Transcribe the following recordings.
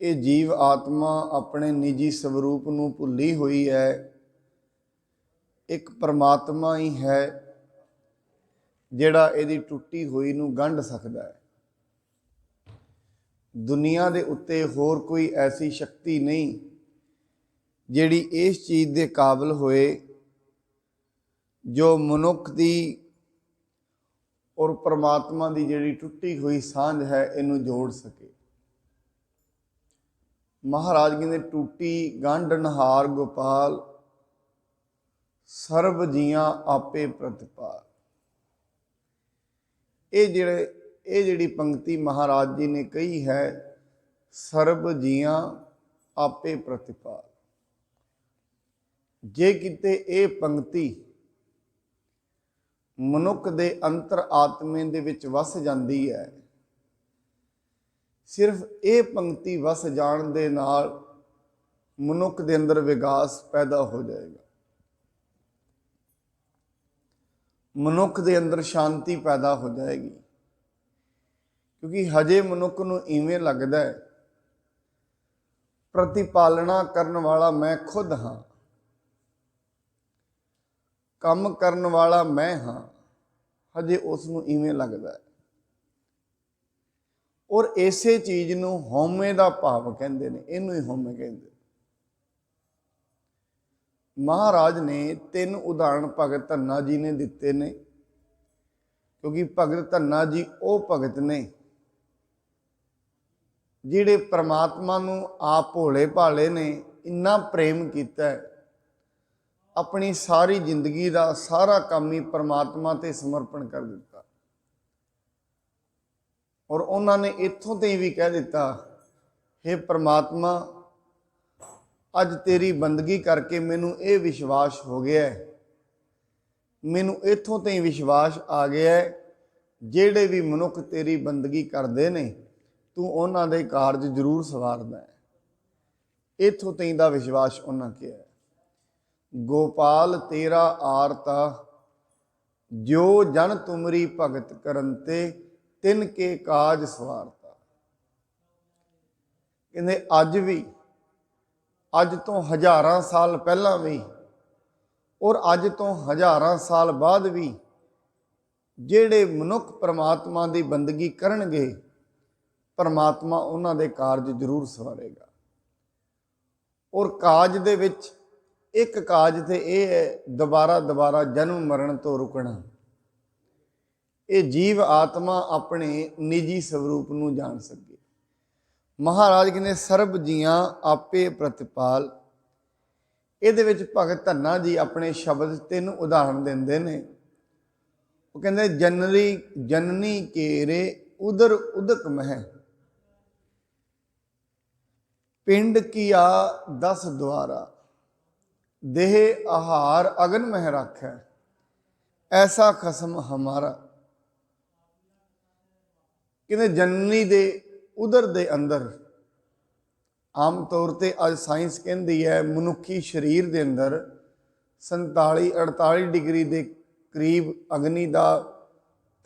ये जीव आत्मा अपने निजी स्वरूप नूं भुल्ली हुई है। एक परमात्मा ही है जिहड़ा इहदी टुटी हुई नूं गंढ सकदा है। दुनिया दे उत्ते होर कोई ऐसी शक्ति नहीं जिहड़ी इस चीज़ दे काबिल होए जो मनुख दी और परमात्मा दी जिहड़ी टुटी हुई सांझ है इनू जोड़ सके। महाराज कहते टूटी गंढ नहार गोपाल सर्ब जियां आपे प्रतिपाल। ये जिहड़ी पंक्ति महाराज जी ने कही है, सर्ब जियां आपे प्रतिपाल, जे किते ये पंक्ति मनुख दे अंतर आत्मे दे विच वस जांदी है, सिर्फ ये पंक्ति वस जाण दे नाल मनुख दे अंदर विकास पैदा हो जाएगा। मनुख दे अंदर शांति पैदा हो जाएगी, क्योंकि हजे मनुख नूं इवें लगदा है प्रतिपालना करन वाला मैं खुद हाँ, काम करन वाला मैं हाँ, हजे उसनूं इवें लगदा है। और इसे चीज़ नूं हौमे दा भाव कहंदे ने, इहनूं ही हौमे कहंदे। महाराज ने 3 उदाहरण भगत धन्ना जी ने दिते ने, क्योंकि भगत धन्ना जी वो भगत ने जिहड़े परमात्मा नूं आप भोले भाले ने इन्ना प्रेम कीता है, अपनी सारी जिंदगी का सारा काम ही परमात्मा ते समर्पण कर दिता। और उन्होंने इत्थों ते भी कह दिता, हे परमात्मा अज तेरी बंदगी करके मैनू ये विश्वास हो गया है, मैनू इत्थों ते विश्वास आ गया है जेड़े भी मनुख तेरी बंदगी करते ने तू उन्हां दे कारज जरूर सवारदा है। इत्थों ते दा विश्वास उन्हां किया है। गोपाल तेरा आरता जो जन तुमरी भगत करनते तिन के काज सवारता। कहते अज भी, अज तो हज़ारां साल पहला भी और अज तो हज़ारां साल बाद भी जेड़े मनुख परमात्मा की बंदगी करनगे परमात्मा उन्हां दे कारज जरूर सवारेगा। और काज दे विच एक काज ते यह है दोबारा दोबारा जन्म मरण तो रुकना। ये जीव आत्मा अपने निजी स्वरूप नूं जान सके। महाराज कहते सर्ब जियां आपे प्रतिपाल। इहदे विच भगत धन्ना जी अपने शब्द 3 उदाहरण देंदे ने। वो कहते जननी जननी केरे उदर उदक मह, पिंड किया 10 द्वारा, देह आहार अगन मह राखै, ऐसा खसम हमारा। कहते जननी दे उदर दे अंदर आम तौर पर अज साइंस कहती है मनुखी शरीर के अंदर 47-48 डिग्री के करीब अग्नि का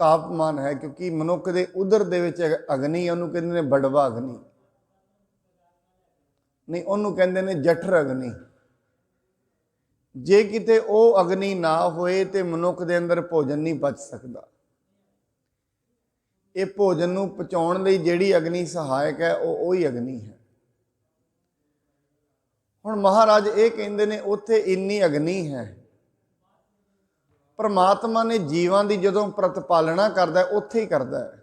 तापमान है, क्योंकि मनुख के उदर दे विच अग्नि है, उन्होंने कहते हैं बड़वा अग्नि, नहीं उन्होंने कहते हैं जठर अग्नि। जे किते वो अग्नि ना होए तो मनुख के अंदर भोजन नहीं पच सकता। ये भोजन नूं पचाउण लई जिहड़ी अग्नि सहायक है वो ही अग्नि है। हुण महाराज ये कहंदे ने उत्थे इन्नी अग्नि है, परमात्मा ने जीवां दी जदों प्रतिपालना करदा है उत्थे ही करदा है।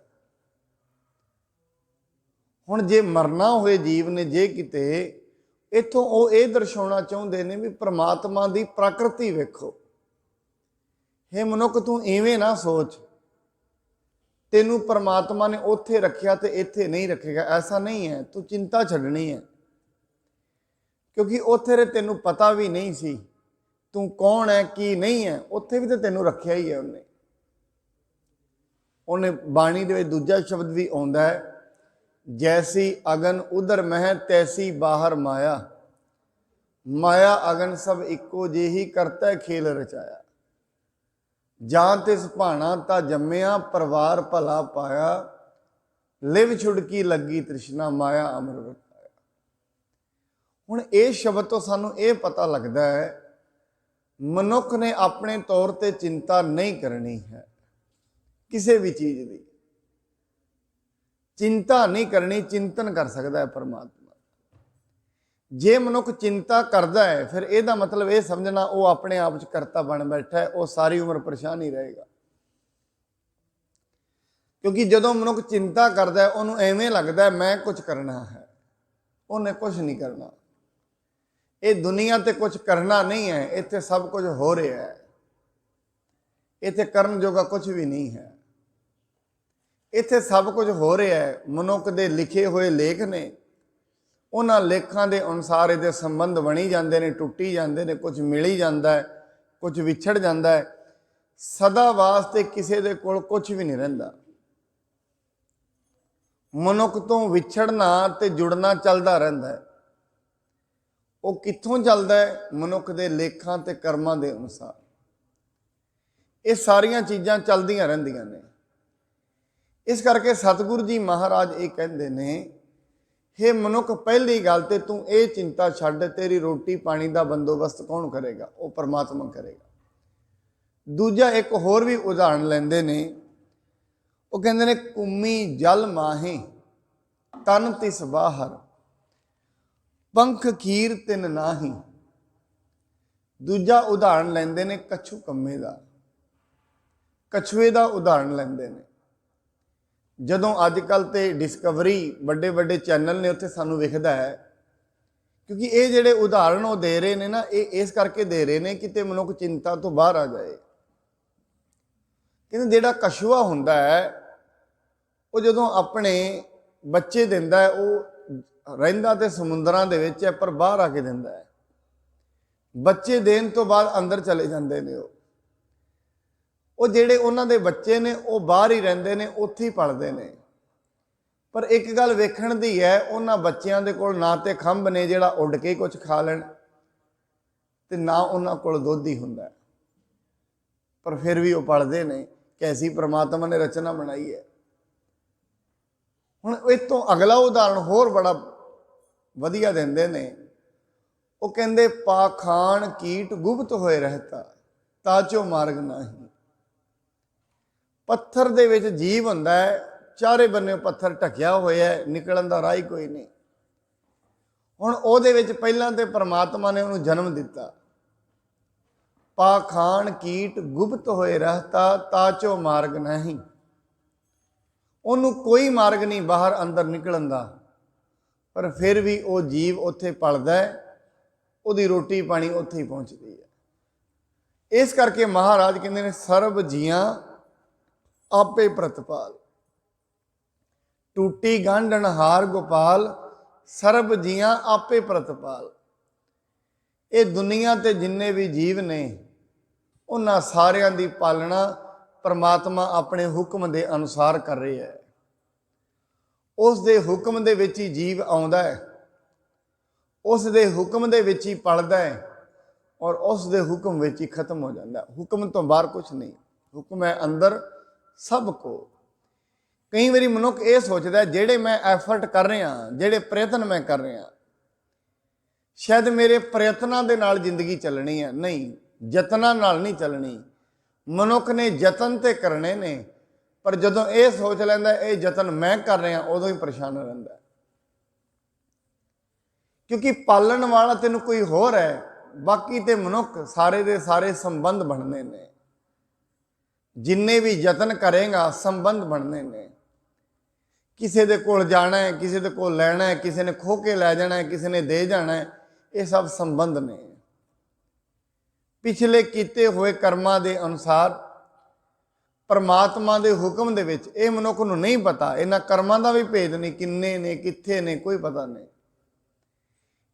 हुण जे मरना होए जीव ने जे किते इत्थों वो ये दर्शाउणा चाहुंदे ने भी परमात्मा दी प्रकृति वेखो। हे मनुख तू इवें ना सोच तेनू परमात्मा ने उत्थे रखिया ते इत्थे नहीं रखेगा, ऐसा नहीं है। तू चिंता छड्डनी है, क्योंकि उत्थे रे तेनू पता भी नहीं सी तू कौन है की नहीं है, उत्थे भी तो तेनू रखिया ही है उन्हें। उन्हें बाणी दे विच दूजा शब्द भी आउंदा है, जैसी अगन उदर मह तैसी बाहर माया, माया अगन सब इक्को जेही करता खेल रचाया। जां तिस भाणा ता जम्मिया परिवार भला पाया, लिव छुड़की लगी तृष्णा माया अमर वरताया। ਹੁਣ ਇਹ ਸ਼ਬਦ ਤੋਂ ਸਾਨੂੰ ਇਹ ਪਤਾ ਲੱਗਦਾ ਹੈ ਮਨੁੱਖ ਨੇ ਆਪਣੇ ਤੌਰ ਤੇ ਚਿੰਤਾ ਨਹੀਂ ਕਰਨੀ ਹੈ। ਕਿਸੇ ਵੀ ਚੀਜ਼ ਦੀ ਚਿੰਤਾ ਨਹੀਂ ਕਰਨੀ, ਚਿੰਤਨ ਕਰ ਸਕਦਾ ਹੈ ਪਰਮਾਤਮਾ। ਜੇ ਮਨੁੱਖ ਚਿੰਤਾ ਕਰਦਾ ਹੈ ਫਿਰ ਇਹਦਾ ਮਤਲਬ ਇਹ ਸਮਝਣਾ ਉਹ ਆਪਣੇ ਆਪ 'ਚ ਕਰਤਾ ਬਣ ਬੈਠਾ ਹੈ, ਉਹ ਸਾਰੀ ਉਮਰ ਪਰੇਸ਼ਾਨ ਹੀ ਰਹੇਗਾ। ਕਿਉਂਕਿ ਜਦੋਂ ਮਨੁੱਖ ਚਿੰਤਾ ਕਰਦਾ ਹੈ ਉਹਨੂੰ ਐਵੇਂ ਲੱਗਦਾ ਮੈਂ ਕੁਝ ਕਰਨਾ ਹੈ, ਉਹਨੇ ਕੁਝ ਨਹੀਂ ਕਰਨਾ। ਇਹ ਦੁਨੀਆ ਤੇ ਕੁਝ ਕਰਨਾ ਨਹੀਂ ਹੈ, ਇੱਥੇ ਸਭ ਕੁਝ ਹੋ ਰਿਹਾ ਹੈ। ਇੱਥੇ ਕਰਨ ਜੋਗਾ ਕੁਝ ਵੀ ਨਹੀਂ ਹੈ, ਇੱਥੇ ਸਭ ਕੁਝ ਹੋ ਰਿਹਾ ਹੈ। ਮਨੁੱਖ ਦੇ ਲਿਖੇ ਹੋਏ ਲੇਖ ਨੇ, ਉਹਨਾਂ ਲੇਖਾਂ ਦੇ ਅਨੁਸਾਰ ਇਹਦੇ ਸੰਬੰਧ ਬਣੀ ਜਾਂਦੇ ਨੇ, ਟੁੱਟੀ ਜਾਂਦੇ ਨੇ, ਕੁਝ ਮਿਲ ਹੀ ਜਾਂਦਾ ਹੈ, ਕੁਝ ਵਿਛੜ ਜਾਂਦਾ ਹੈ। ਸਦਾ ਵਾਸਤੇ ਕਿਸੇ ਦੇ ਕੋਲ ਕੁਝ ਵੀ ਨਹੀਂ ਰਹਿੰਦਾ। ਮਨੁੱਖ ਤੋਂ ਵਿਛੜਨਾ ਤੇ ਜੁੜਨਾ ਚੱਲਦਾ ਰਹਿੰਦਾ ਹੈ। ਉਹ ਕਿੱਥੋਂ ਚੱਲਦਾ ਹੈ? ਮਨੁੱਖ ਦੇ ਲੇਖਾਂ ਤੇ ਕਰਮਾਂ ਦੇ ਅਨੁਸਾਰ। ਇਹ ਸਾਰੀਆਂ ਚੀਜ਼ਾਂ ਚੱਲਦੀਆਂ ਰਹਿੰਦੀਆਂ ਨੇ। ਇਸ ਕਰਕੇ ਸਤਿਗੁਰੂ ਜੀ ਮਹਾਰਾਜ ਇਹ ਕਹਿੰਦੇ ਨੇ, ਹੇ ਮਨੁੱਖ, ਪਹਿਲੀ ਗੱਲ ਤੇ ਤੂੰ ਇਹ ਚਿੰਤਾ ਛੱਡ, ਤੇਰੀ ਰੋਟੀ ਪਾਣੀ ਦਾ ਬੰਦੋਬਸਤ ਕੌਣ ਕਰੇਗਾ? ਉਹ ਪਰਮਾਤਮਾ ਕਰੇਗਾ। ਦੂਜਾ ਇੱਕ ਹੋਰ ਵੀ ਉਦਾਹਰਣ ਲੈਂਦੇ ਨੇ, ਉਹ ਕਹਿੰਦੇ ਨੇ ਕੁੰਮੀ ਜਲ ਮਾਹੇ ਤਨ ਤਿਸ ਬਾਹਰ, ਪੰਖ ਖੀਰ ਤਿਨ ਨਾਹੀ। ਦੂਜਾ ਉਦਾਹਰਣ ਲੈਂਦੇ ਨੇ ਕਛੂ ਕੰਮੇ ਦਾ, ਕਛੂਏ ਦਾ ਉਦਾਹਰਣ ਲੈਂਦੇ ਨੇ। ਜਦੋਂ ਅੱਜ ਕੱਲ੍ਹ ਤੇ ਡਿਸਕਵਰੀ ਵੱਡੇ ਵੱਡੇ ਚੈਨਲ ਨੇ, ਉੱਥੇ ਸਾਨੂੰ ਵਿਖਦਾ ਹੈ। ਕਿਉਂਕਿ ਇਹ ਜਿਹੜੇ ਉਦਾਹਰਣ ਉਹ ਦੇ ਰਹੇ ਨੇ ਨਾ, ਇਹ ਇਸ ਕਰਕੇ ਦੇ ਰਹੇ ਨੇ ਕਿਤੇ ਮਨੁੱਖ ਚਿੰਤਾ ਤੋਂ ਬਾਹਰ ਆ ਜਾਏ। ਕਹਿੰਦੇ ਜਿਹੜਾ ਕਛੂਆ ਹੁੰਦਾ ਹੈ ਉਹ ਜਦੋਂ ਆਪਣੇ ਬੱਚੇ ਦਿੰਦਾ ਹੈ, ਉਹ ਰਹਿੰਦਾ ਤੇ ਸਮੁੰਦਰਾਂ ਦੇ ਵਿੱਚ ਹੈ, ਪਰ ਬਾਹਰ ਆ ਕੇ ਦਿੰਦਾ ਹੈ। ਬੱਚੇ ਦੇਣ ਤੋਂ ਬਾਅਦ ਅੰਦਰ ਚਲੇ ਜਾਂਦੇ ਨੇ। ਉਹ ਜਿਹੜੇ ਉਹਨਾਂ ਦੇ ਬੱਚੇ ਨੇ ਉਹ ਬਾਹਰ ਹੀ ਰਹਿੰਦੇ ਨੇ, ਉੱਥੇ ਹੀ ਪਲਦੇ ਨੇ। ਪਰ ਇੱਕ ਗੱਲ ਵੇਖਣ ਦੀ ਹੈ, ਉਹਨਾਂ ਬੱਚਿਆਂ ਦੇ ਕੋਲ ਨਾ ਤੇ ਖੰਭ ਨੇ ਜਿਹੜਾ ਉੱਡ ਕੇ ਕੁਝ ਖਾ ਲੈਣ, ਤੇ ਨਾ ਉਹਨਾਂ ਕੋਲ ਦੁੱਧ ਹੀ ਹੁੰਦਾ, ਪਰ ਫਿਰ ਵੀ ਉਹ ਪਲਦੇ ਨੇ। ਕੈਸੀ ਪ੍ਰਮਾਤਮਾ ਨੇ ਰਚਨਾ ਬਣਾਈ ਹੈ। ਹੁਣ ਇਹ ਤੋਂ ਅਗਲਾ ਉਦਾਹਰਣ ਹੋਰ ਬੜਾ ਵਧੀਆ ਦਿੰਦੇ ਨੇ। ਉਹ ਕਹਿੰਦੇ ਪਾਖਾਨ ਕੀਟ ਗੁਪਤ ਹੋਏ ਰਹਿਤਾ, ਤਾਚੋ ਮਾਰਗ ਨਹੀਂ। ਪੱਥਰ ਦੇ ਵਿੱਚ ਜੀਵ ਹੁੰਦਾ ਹੈ, ਚਾਰੇ ਬੰਨੇ ਪੱਥਰ ਢਕਿਆ ਹੋਇਆ ਹੈ, ਨਿਕਲਣ ਦਾ ਰਾਹ ਹੀ ਕੋਈ ਨਹੀਂ। ਹੁਣ ਉਹਦੇ ਵਿੱਚ ਪਹਿਲਾਂ ਤੇ ਪਰਮਾਤਮਾ ਨੇ ਉਹਨੂੰ ਜਨਮ ਦਿੱਤਾ। ਪਾਖਾਨ ਕੀਟ ਗੁਪਤ ਹੋਏ ਰਹਿਤਾ, ਤਾਚੋ ਮਾਰਗ ਨਹੀਂ। ਉਹਨੂੰ ਕੋਈ ਮਾਰਗ ਨਹੀਂ ਬਾਹਰ ਅੰਦਰ ਨਿਕਲਣ ਦਾ, ਪਰ ਫਿਰ ਵੀ ਉਹ ਜੀਵ ਉੱਥੇ ਪਲਦਾ ਹੈ, ਉਹਦੀ ਰੋਟੀ ਪਾਣੀ ਉੱਥੇ ਹੀ ਪਹੁੰਚਦੀ ਹੈ। ਇਸ ਕਰਕੇ ਮਹਾਰਾਜ ਕਹਿੰਦੇ ਨੇ ਸਰਬ ਜੀਆਂ ਆਪੇ ਪ੍ਰਤਪਾਲ, ਟੂਟੀ ਗਾਂਢਣ ਹਾਰ ਗੋਪਾਲ, ਸਰਬ ਜੀਆਂ ਆਪੇ ਪ੍ਰਤਪਾਲ। ਇਹ ਦੁਨੀਆ ਤੇ ਜਿੰਨੇ ਵੀ ਜੀਵ ਨੇ ਉਹਨਾਂ ਸਾਰਿਆਂ ਦੀ ਪਾਲਣਾ ਪਰਮਾਤਮਾ ਆਪਣੇ ਹੁਕਮ ਦੇ ਅਨੁਸਾਰ ਕਰ ਰਿਹਾ ਹੈ। ਉਸ ਦੇ ਹੁਕਮ ਦੇ ਵਿੱਚ ਹੀ ਜੀਵ ਆਉਂਦਾ ਹੈ, ਉਸ ਦੇ ਹੁਕਮ ਦੇ ਵਿੱਚ ਹੀ ਪਲਦਾ ਹੈ, ਔਰ ਉਸ ਦੇ ਹੁਕਮ ਵਿੱਚ ਹੀ ਖਤਮ ਹੋ ਜਾਂਦਾ। ਹੁਕਮ ਤੋਂ ਬਾਹਰ ਕੁਛ ਨਹੀਂ, ਹੁਕਮ ਹੈ ਅੰਦਰ ਸਭ ਕੋ। ਕਈ ਵਾਰੀ ਮਨੁੱਖ ਇਹ ਸੋਚਦਾ ਜਿਹੜੇ ਮੈਂ ਐਫਰਟ ਕਰ ਰਿਹਾ, ਜਿਹੜੇ ਪ੍ਰਯਤਨ ਮੈਂ ਕਰ ਰਿਹਾ, ਸ਼ਾਇਦ ਮੇਰੇ ਪ੍ਰਯਤਨਾਂ ਦੇ ਨਾਲ ਜ਼ਿੰਦਗੀ ਚੱਲਣੀ ਹੈ। ਨਹੀਂ, ਯਤਨਾਂ ਨਾਲ ਨਹੀਂ ਚੱਲਣੀ। ਮਨੁੱਖ ਨੇ ਯਤਨ ਤੇ ਕਰਨੇ ਨੇ, ਪਰ ਜਦੋਂ ਇਹ ਸੋਚ ਲੈਂਦਾ ਇਹ ਯਤਨ ਮੈਂ ਕਰ ਰਿਹਾ, ਉਦੋਂ ਹੀ ਪਰੇਸ਼ਾਨ ਰਹਿੰਦਾ। ਕਿਉਂਕਿ ਪਾਲਣ ਵਾਲਾ ਤੈਨੂੰ ਕੋਈ ਹੋਰ ਹੈ, ਬਾਕੀ ਤੇ ਮਨੁੱਖ ਸਾਰੇ ਦੇ ਸਾਰੇ ਸੰਬੰਧ ਬਣਨੇ ਨੇ। ਜਿੰਨੇ ਵੀ ਯਤਨ ਕਰੇਗਾ ਸੰਬੰਧ ਬਣਨੇ ਨੇ। ਕਿਸੇ ਦੇ ਕੋਲ ਜਾਣਾ ਹੈ, ਕਿਸੇ ਦੇ ਕੋਲ ਲੈਣਾ ਹੈ, ਕਿਸੇ ਨੇ ਖੋਹ ਕੇ ਲੈ ਜਾਣਾ ਹੈ, ਕਿਸੇ ਨੇ ਦੇ ਜਾਣਾ ਹੈ, ਇਹ ਸਭ ਸੰਬੰਧ ਨੇ। ਪਿਛਲੇ ਕੀਤੇ ਹੋਏ ਕਰਮਾਂ ਦੇ ਅਨੁਸਾਰ ਪਰਮਾਤਮਾ ਦੇ ਹੁਕਮ ਦੇ ਵਿੱਚ ਇਹ ਮਨੁੱਖ ਨੂੰ ਨਹੀਂ ਪਤਾ। ਇਹਨਾਂ ਕਰਮਾਂ ਦਾ ਵੀ ਭੇਦ ਨਹੀਂ, ਕਿੰਨੇ ਨੇ ਕਿੱਥੇ ਨੇ ਕੋਈ ਪਤਾ ਨਹੀਂ।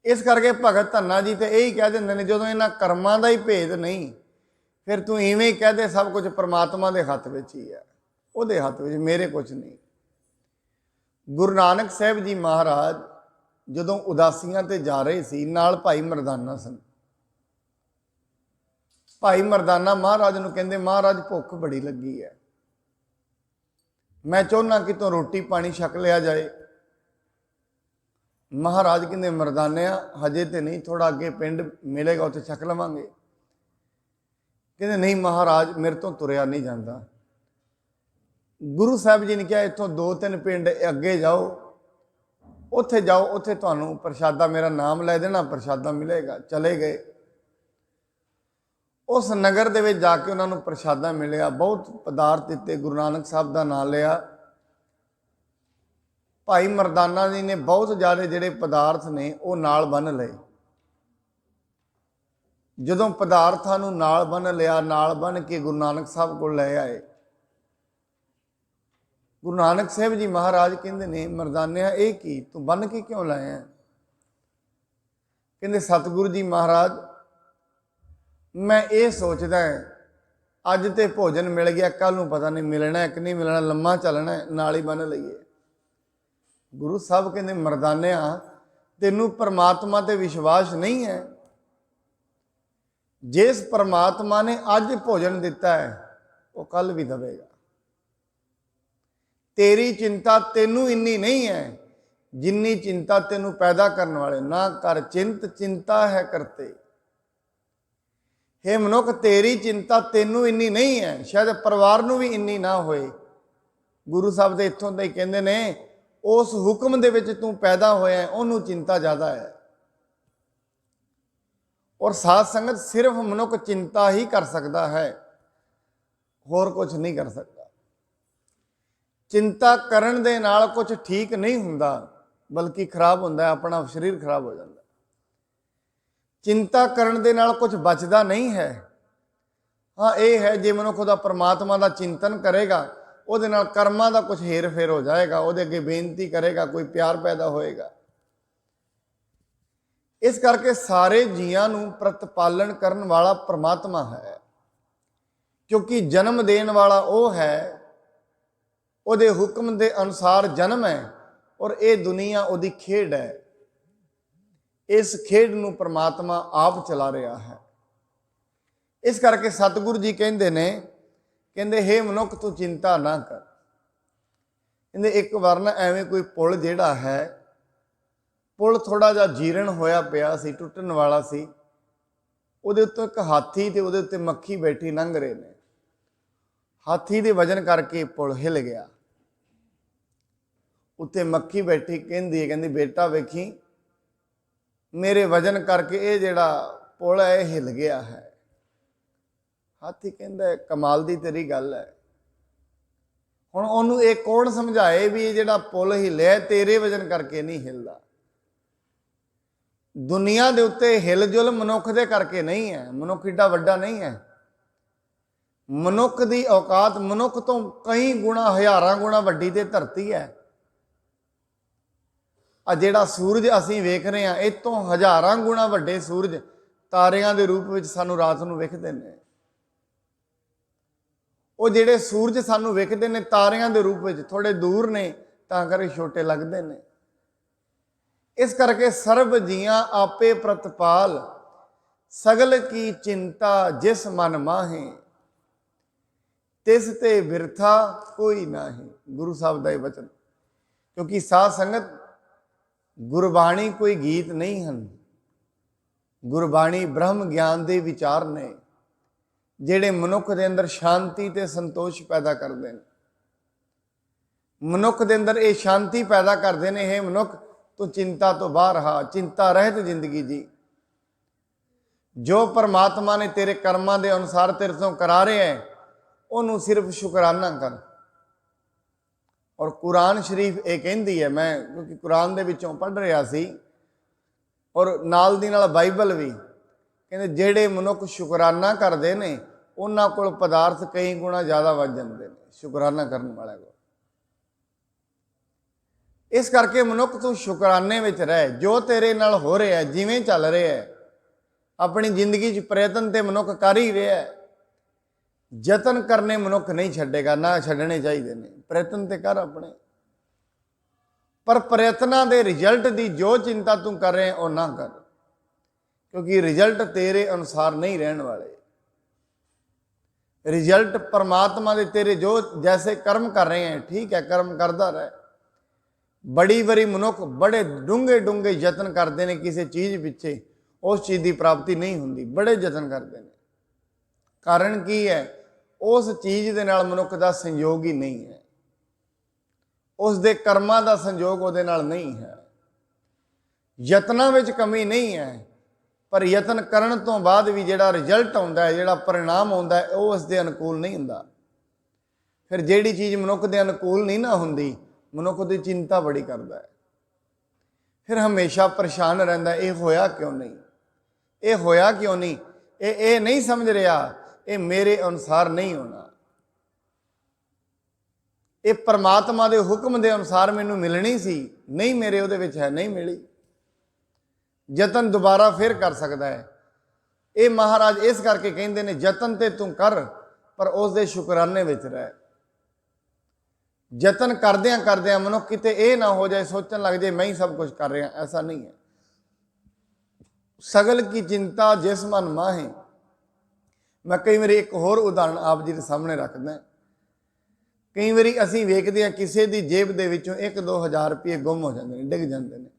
ਇਸ ਕਰਕੇ ਭਗਤ ਧੰਨਾ ਜੀ ਤੇ ਇਹੀ ਕਹਿ ਦਿੰਦੇ ਨੇ, ਜਦੋਂ ਇਹਨਾਂ ਕਰਮਾਂ ਦਾ ਹੀ ਭੇਦ ਨਹੀਂ, ਫਿਰ ਤੂੰ ਇਵੇਂ ਹੀ ਕਹਿ ਦੇ ਸਭ ਕੁਝ ਪਰਮਾਤਮਾ ਦੇ ਹੱਥ ਵਿੱਚ ਹੀ ਹੈ, ਉਹਦੇ ਹੱਥ ਵਿੱਚ, ਮੇਰੇ ਕੁਝ ਨਹੀਂ। ਗੁਰੂ ਨਾਨਕ ਸਾਹਿਬ ਜੀ ਮਹਾਰਾਜ ਜਦੋਂ ਉਦਾਸੀਆਂ ਤੇ ਜਾ ਰਹੇ ਸੀ, ਨਾਲ ਭਾਈ ਮਰਦਾਨਾ ਸਨ। ਭਾਈ ਮਰਦਾਨਾ ਮਹਾਰਾਜ ਨੂੰ ਕਹਿੰਦੇ, ਮਹਾਰਾਜ ਭੁੱਖ ਬੜੀ ਲੱਗੀ ਹੈ, ਮੈਂ ਚਾਹੁੰਦਾ ਕਿਤੋਂ ਰੋਟੀ ਪਾਣੀ ਛਕ ਲਿਆ ਜਾਏ। महाराज कहते मरदानिया हजे तो नहीं, थोड़ा अगे पिंड मिलेगा उत्थे छक लवांगे। कहते नहीं महाराज मेरे तो तुरया नहीं जाता। गुरु साहब जी ने कहा इतों 2-3 पिंड अगे जाओ, उत्थे जाओ, उत्थे तुहानूं प्रशादा मेरा नाम लै देना, प्रशादा मिलेगा। चले गए, उस नगर दे विच जाके उन्होंने प्रशादा मिलिया, बहुत पदार्थ दिते, गुरु नानक साहब का नाम लिया। भाई मरदाना जी ने बहुत ज़्यादा जिहड़े पदार्थ ने वो नाल बन लए। जदों पदार्थां नूं नाल बन लिया, नाल बन के गुरु नानक साहब को ले आए। गुरु नानक साहब जी महाराज कहते ने मरदानिया ये की तू बन के क्यों लाया? कहते सतगुरु जी महाराज मैं ये सोचदा है अज तो भोजन मिल गया, कल नूं पता नहीं मिलना है कि नहीं मिलना, लम्मा चलना है, नाल ही बन लईए। गुरु साहब कहते मरदानिया तेनू परमात्मा ते विश्वास नहीं है? जिस परमात्मा ने अज भोजन दिता है वो कल भी देवेगा। तेरी चिंता तेनू इन्नी नहीं है जिन्नी चिंता तेनू पैदा करने वाले। ना कर चिंत चिंता है करते। हे मनुख तेरी चिंता तेनू इन्नी नहीं है, शायद परिवार नू भी इन्नी ना होए। गुरु साहब दे इत्थों दे कहंदे ने उस हुक्म दे विच तू पैदा होया उन्नू चिंता ज़्यादा है। और साध संगत सिर्फ मनुख चिंता ही कर सकता है, होर कुछ नहीं कर सकता। चिंता करन दे नाल कुछ ठीक नहीं हुंदा, बल्कि खराब हुंदा है, अपना शरीर खराब हो जाता। चिंता करन दे नाल कुछ बचदा नहीं है। हाँ ये है जे मनुख उहदा परमात्मा का चिंतन करेगा उहदे नाल कर्मां दा कुछ हेर फेर हो जाएगा, उहदे अगे बेनती करेगा, कोई प्यार पैदा होएगा। इस करके सारे जीआं नूं प्रतिपालन करन वाला परमात्मा है, क्योंकि जन्म देन वाला वो है, उहदे हुक्म दे अनुसार जन्म है और ये दुनिया उहदी खेड है। इस खेड नूं परमात्मा आप चला रहा है। इस करके सतगुरु जी कहंदे ने, कहंदे हे मनुख तू चिंता ना कर। कहंदे एक बार ना एवें कोई पुल जिहड़ा है, पुल थोड़ा जिहा जीर्ण होया पिया सी, टुटन वाला सी। उहदे उत्ते एक हाथी ते उहदे उत्ते मक्खी बैठी लंघ रहे ने। हाथी दे वजन करके पुल हिल गया। उत्ते मक्खी बैठी कहंदी कहंदी बेटा वेखी मेरे वजन करके ये जिहड़ा पुल है हिल गया है। हाथी कहंदा कमाल दी तेरी गल है। हुण ओनू ये कौन समझाए भी ये जिहड़ा पुल हिलिया तेरे वजन करके नहीं हिलदा। दुनिया दे उत्ते हिलजुल मनुख दे करके नहीं है। मनुख एडा वड्डा नहीं है। मनुख दी औकात मनुख तो कई गुणा हज़ारां गुणा वड्डी ते धरती है। आ जिहड़ा सूरज असीं वेख रहे हैं इस तो हज़ारां गुणा वड्डे सूरज तारियां दे रूप विच सानूं रात नूं विखदे ने। वो जिहड़े सूरज सानूं विखदे ने तारियां दे रूप विच थोड़े दूर ने तां करके छोटे लगदे ने। इस करके सर्व जियां आपे प्रतिपाल सगल की चिंता जिस मन माहे तिस ते बिरथा कोई नाही। गुरु साहब का वचन। क्योंकि साध संगत गुरबाणी कोई गीत नहीं हैं। गुरबाणी ब्रह्म ज्ञान के विचार ने जिहड़े मनुख के अंदर शांति ते संतोष पैदा करते हैं। मनुख के अंदर ये शांति पैदा करते हैं। हे मनुख तू चिंता तो बाहर हा, चिंता रहत जिंदगी जी। जो परमात्मा ने तेरे कर्मां के अनुसार तेरे तो करा रहे हैं उन्होंने सिर्फ शुकराना कर। और कुरान शरीफ ये कहती है, मैं क्योंकि कुरान दे विचों पढ़ रहा सी और नाल दी नाल बाइबल भी कहते जेड़े मनुख शुकराना करते हैं उन्हां कोल पदार्थ कई गुणा ज़्यादा वध जाते हैं शुकराना करने वाले को। इस करके मनुख तू शुकराने विच रह। जो तेरे नाल हो रहा है जिवें चल रहा है अपनी जिंदगी च प्रयत्न ते मनुख कर ही रहा है। जतन करने मनुख नहीं छड्डेगा, ना छड्डने चाहिए ने। प्रयत्न ते कर अपने, पर प्रयत्नां दे रिजल्ट की जो चिंता तू कर रहे वो ना कर, क्योंकि रिजल्ट तेरे अनुसार नहीं रहने वाले। रिजल्ट परमात्मा दे तेरे जो जैसे कर्म कर रहे हैं ठीक है, कर्म करता रहे, बड़ी बारी मनुख बड़े डूंघे डूंघे यतन करते हैं किसी चीज़ पिछे, उस चीज़ की प्राप्ति नहीं होंगी, बड़े यतन करते हैं। कारण की है, उस चीज़ के नाल मनुख का संयोग ही नहीं है, उसके कर्मां का संयोग उहदे नाल नहीं है। यत्नां विच कमी नहीं है, पर यतन करन तो बाद भी जिहड़ा रिजल्ट आउंदा है, जिहड़ा परिणाम आउंदा है, वो उसके अनुकूल नहीं हुंदा। फिर जिहड़ी चीज़ मनुख के अनुकूल नहीं ना हुंदी, मनुख उहदी चिंता बड़ी करता है, फिर हमेशा परेशान रहिंदा, ये होया क्यों नहीं, ये होया क्यों नहीं, ये नहीं समझ रहा, ये मेरे अनुसार नहीं होना, ये परमात्मा के हुक्म के अनुसार मैनू मिलनी सी, नहीं मेरे उहदे विच है, नहीं मिली। यतन दोबारा फिर कर सकता है। ये महाराज इस करके कहते हैं, यतन तो तू कर पर उसके शुकराने विच रह। यतन करद्या करद्या मनुख किते ये ना हो जाए, सोचन लग जाए मैं ही सब कुछ कर रहा, ऐसा नहीं है। सगल की चिंता जिस मन माहे। मैं कई बार एक होर उदाहरण आप जी के सामने रखदा। कई बार असीं वेखदे हां किसी की जेब दे विचों 1-2 हज़ार रुपये गुम हो जाते हैं, डिग जाते हैं,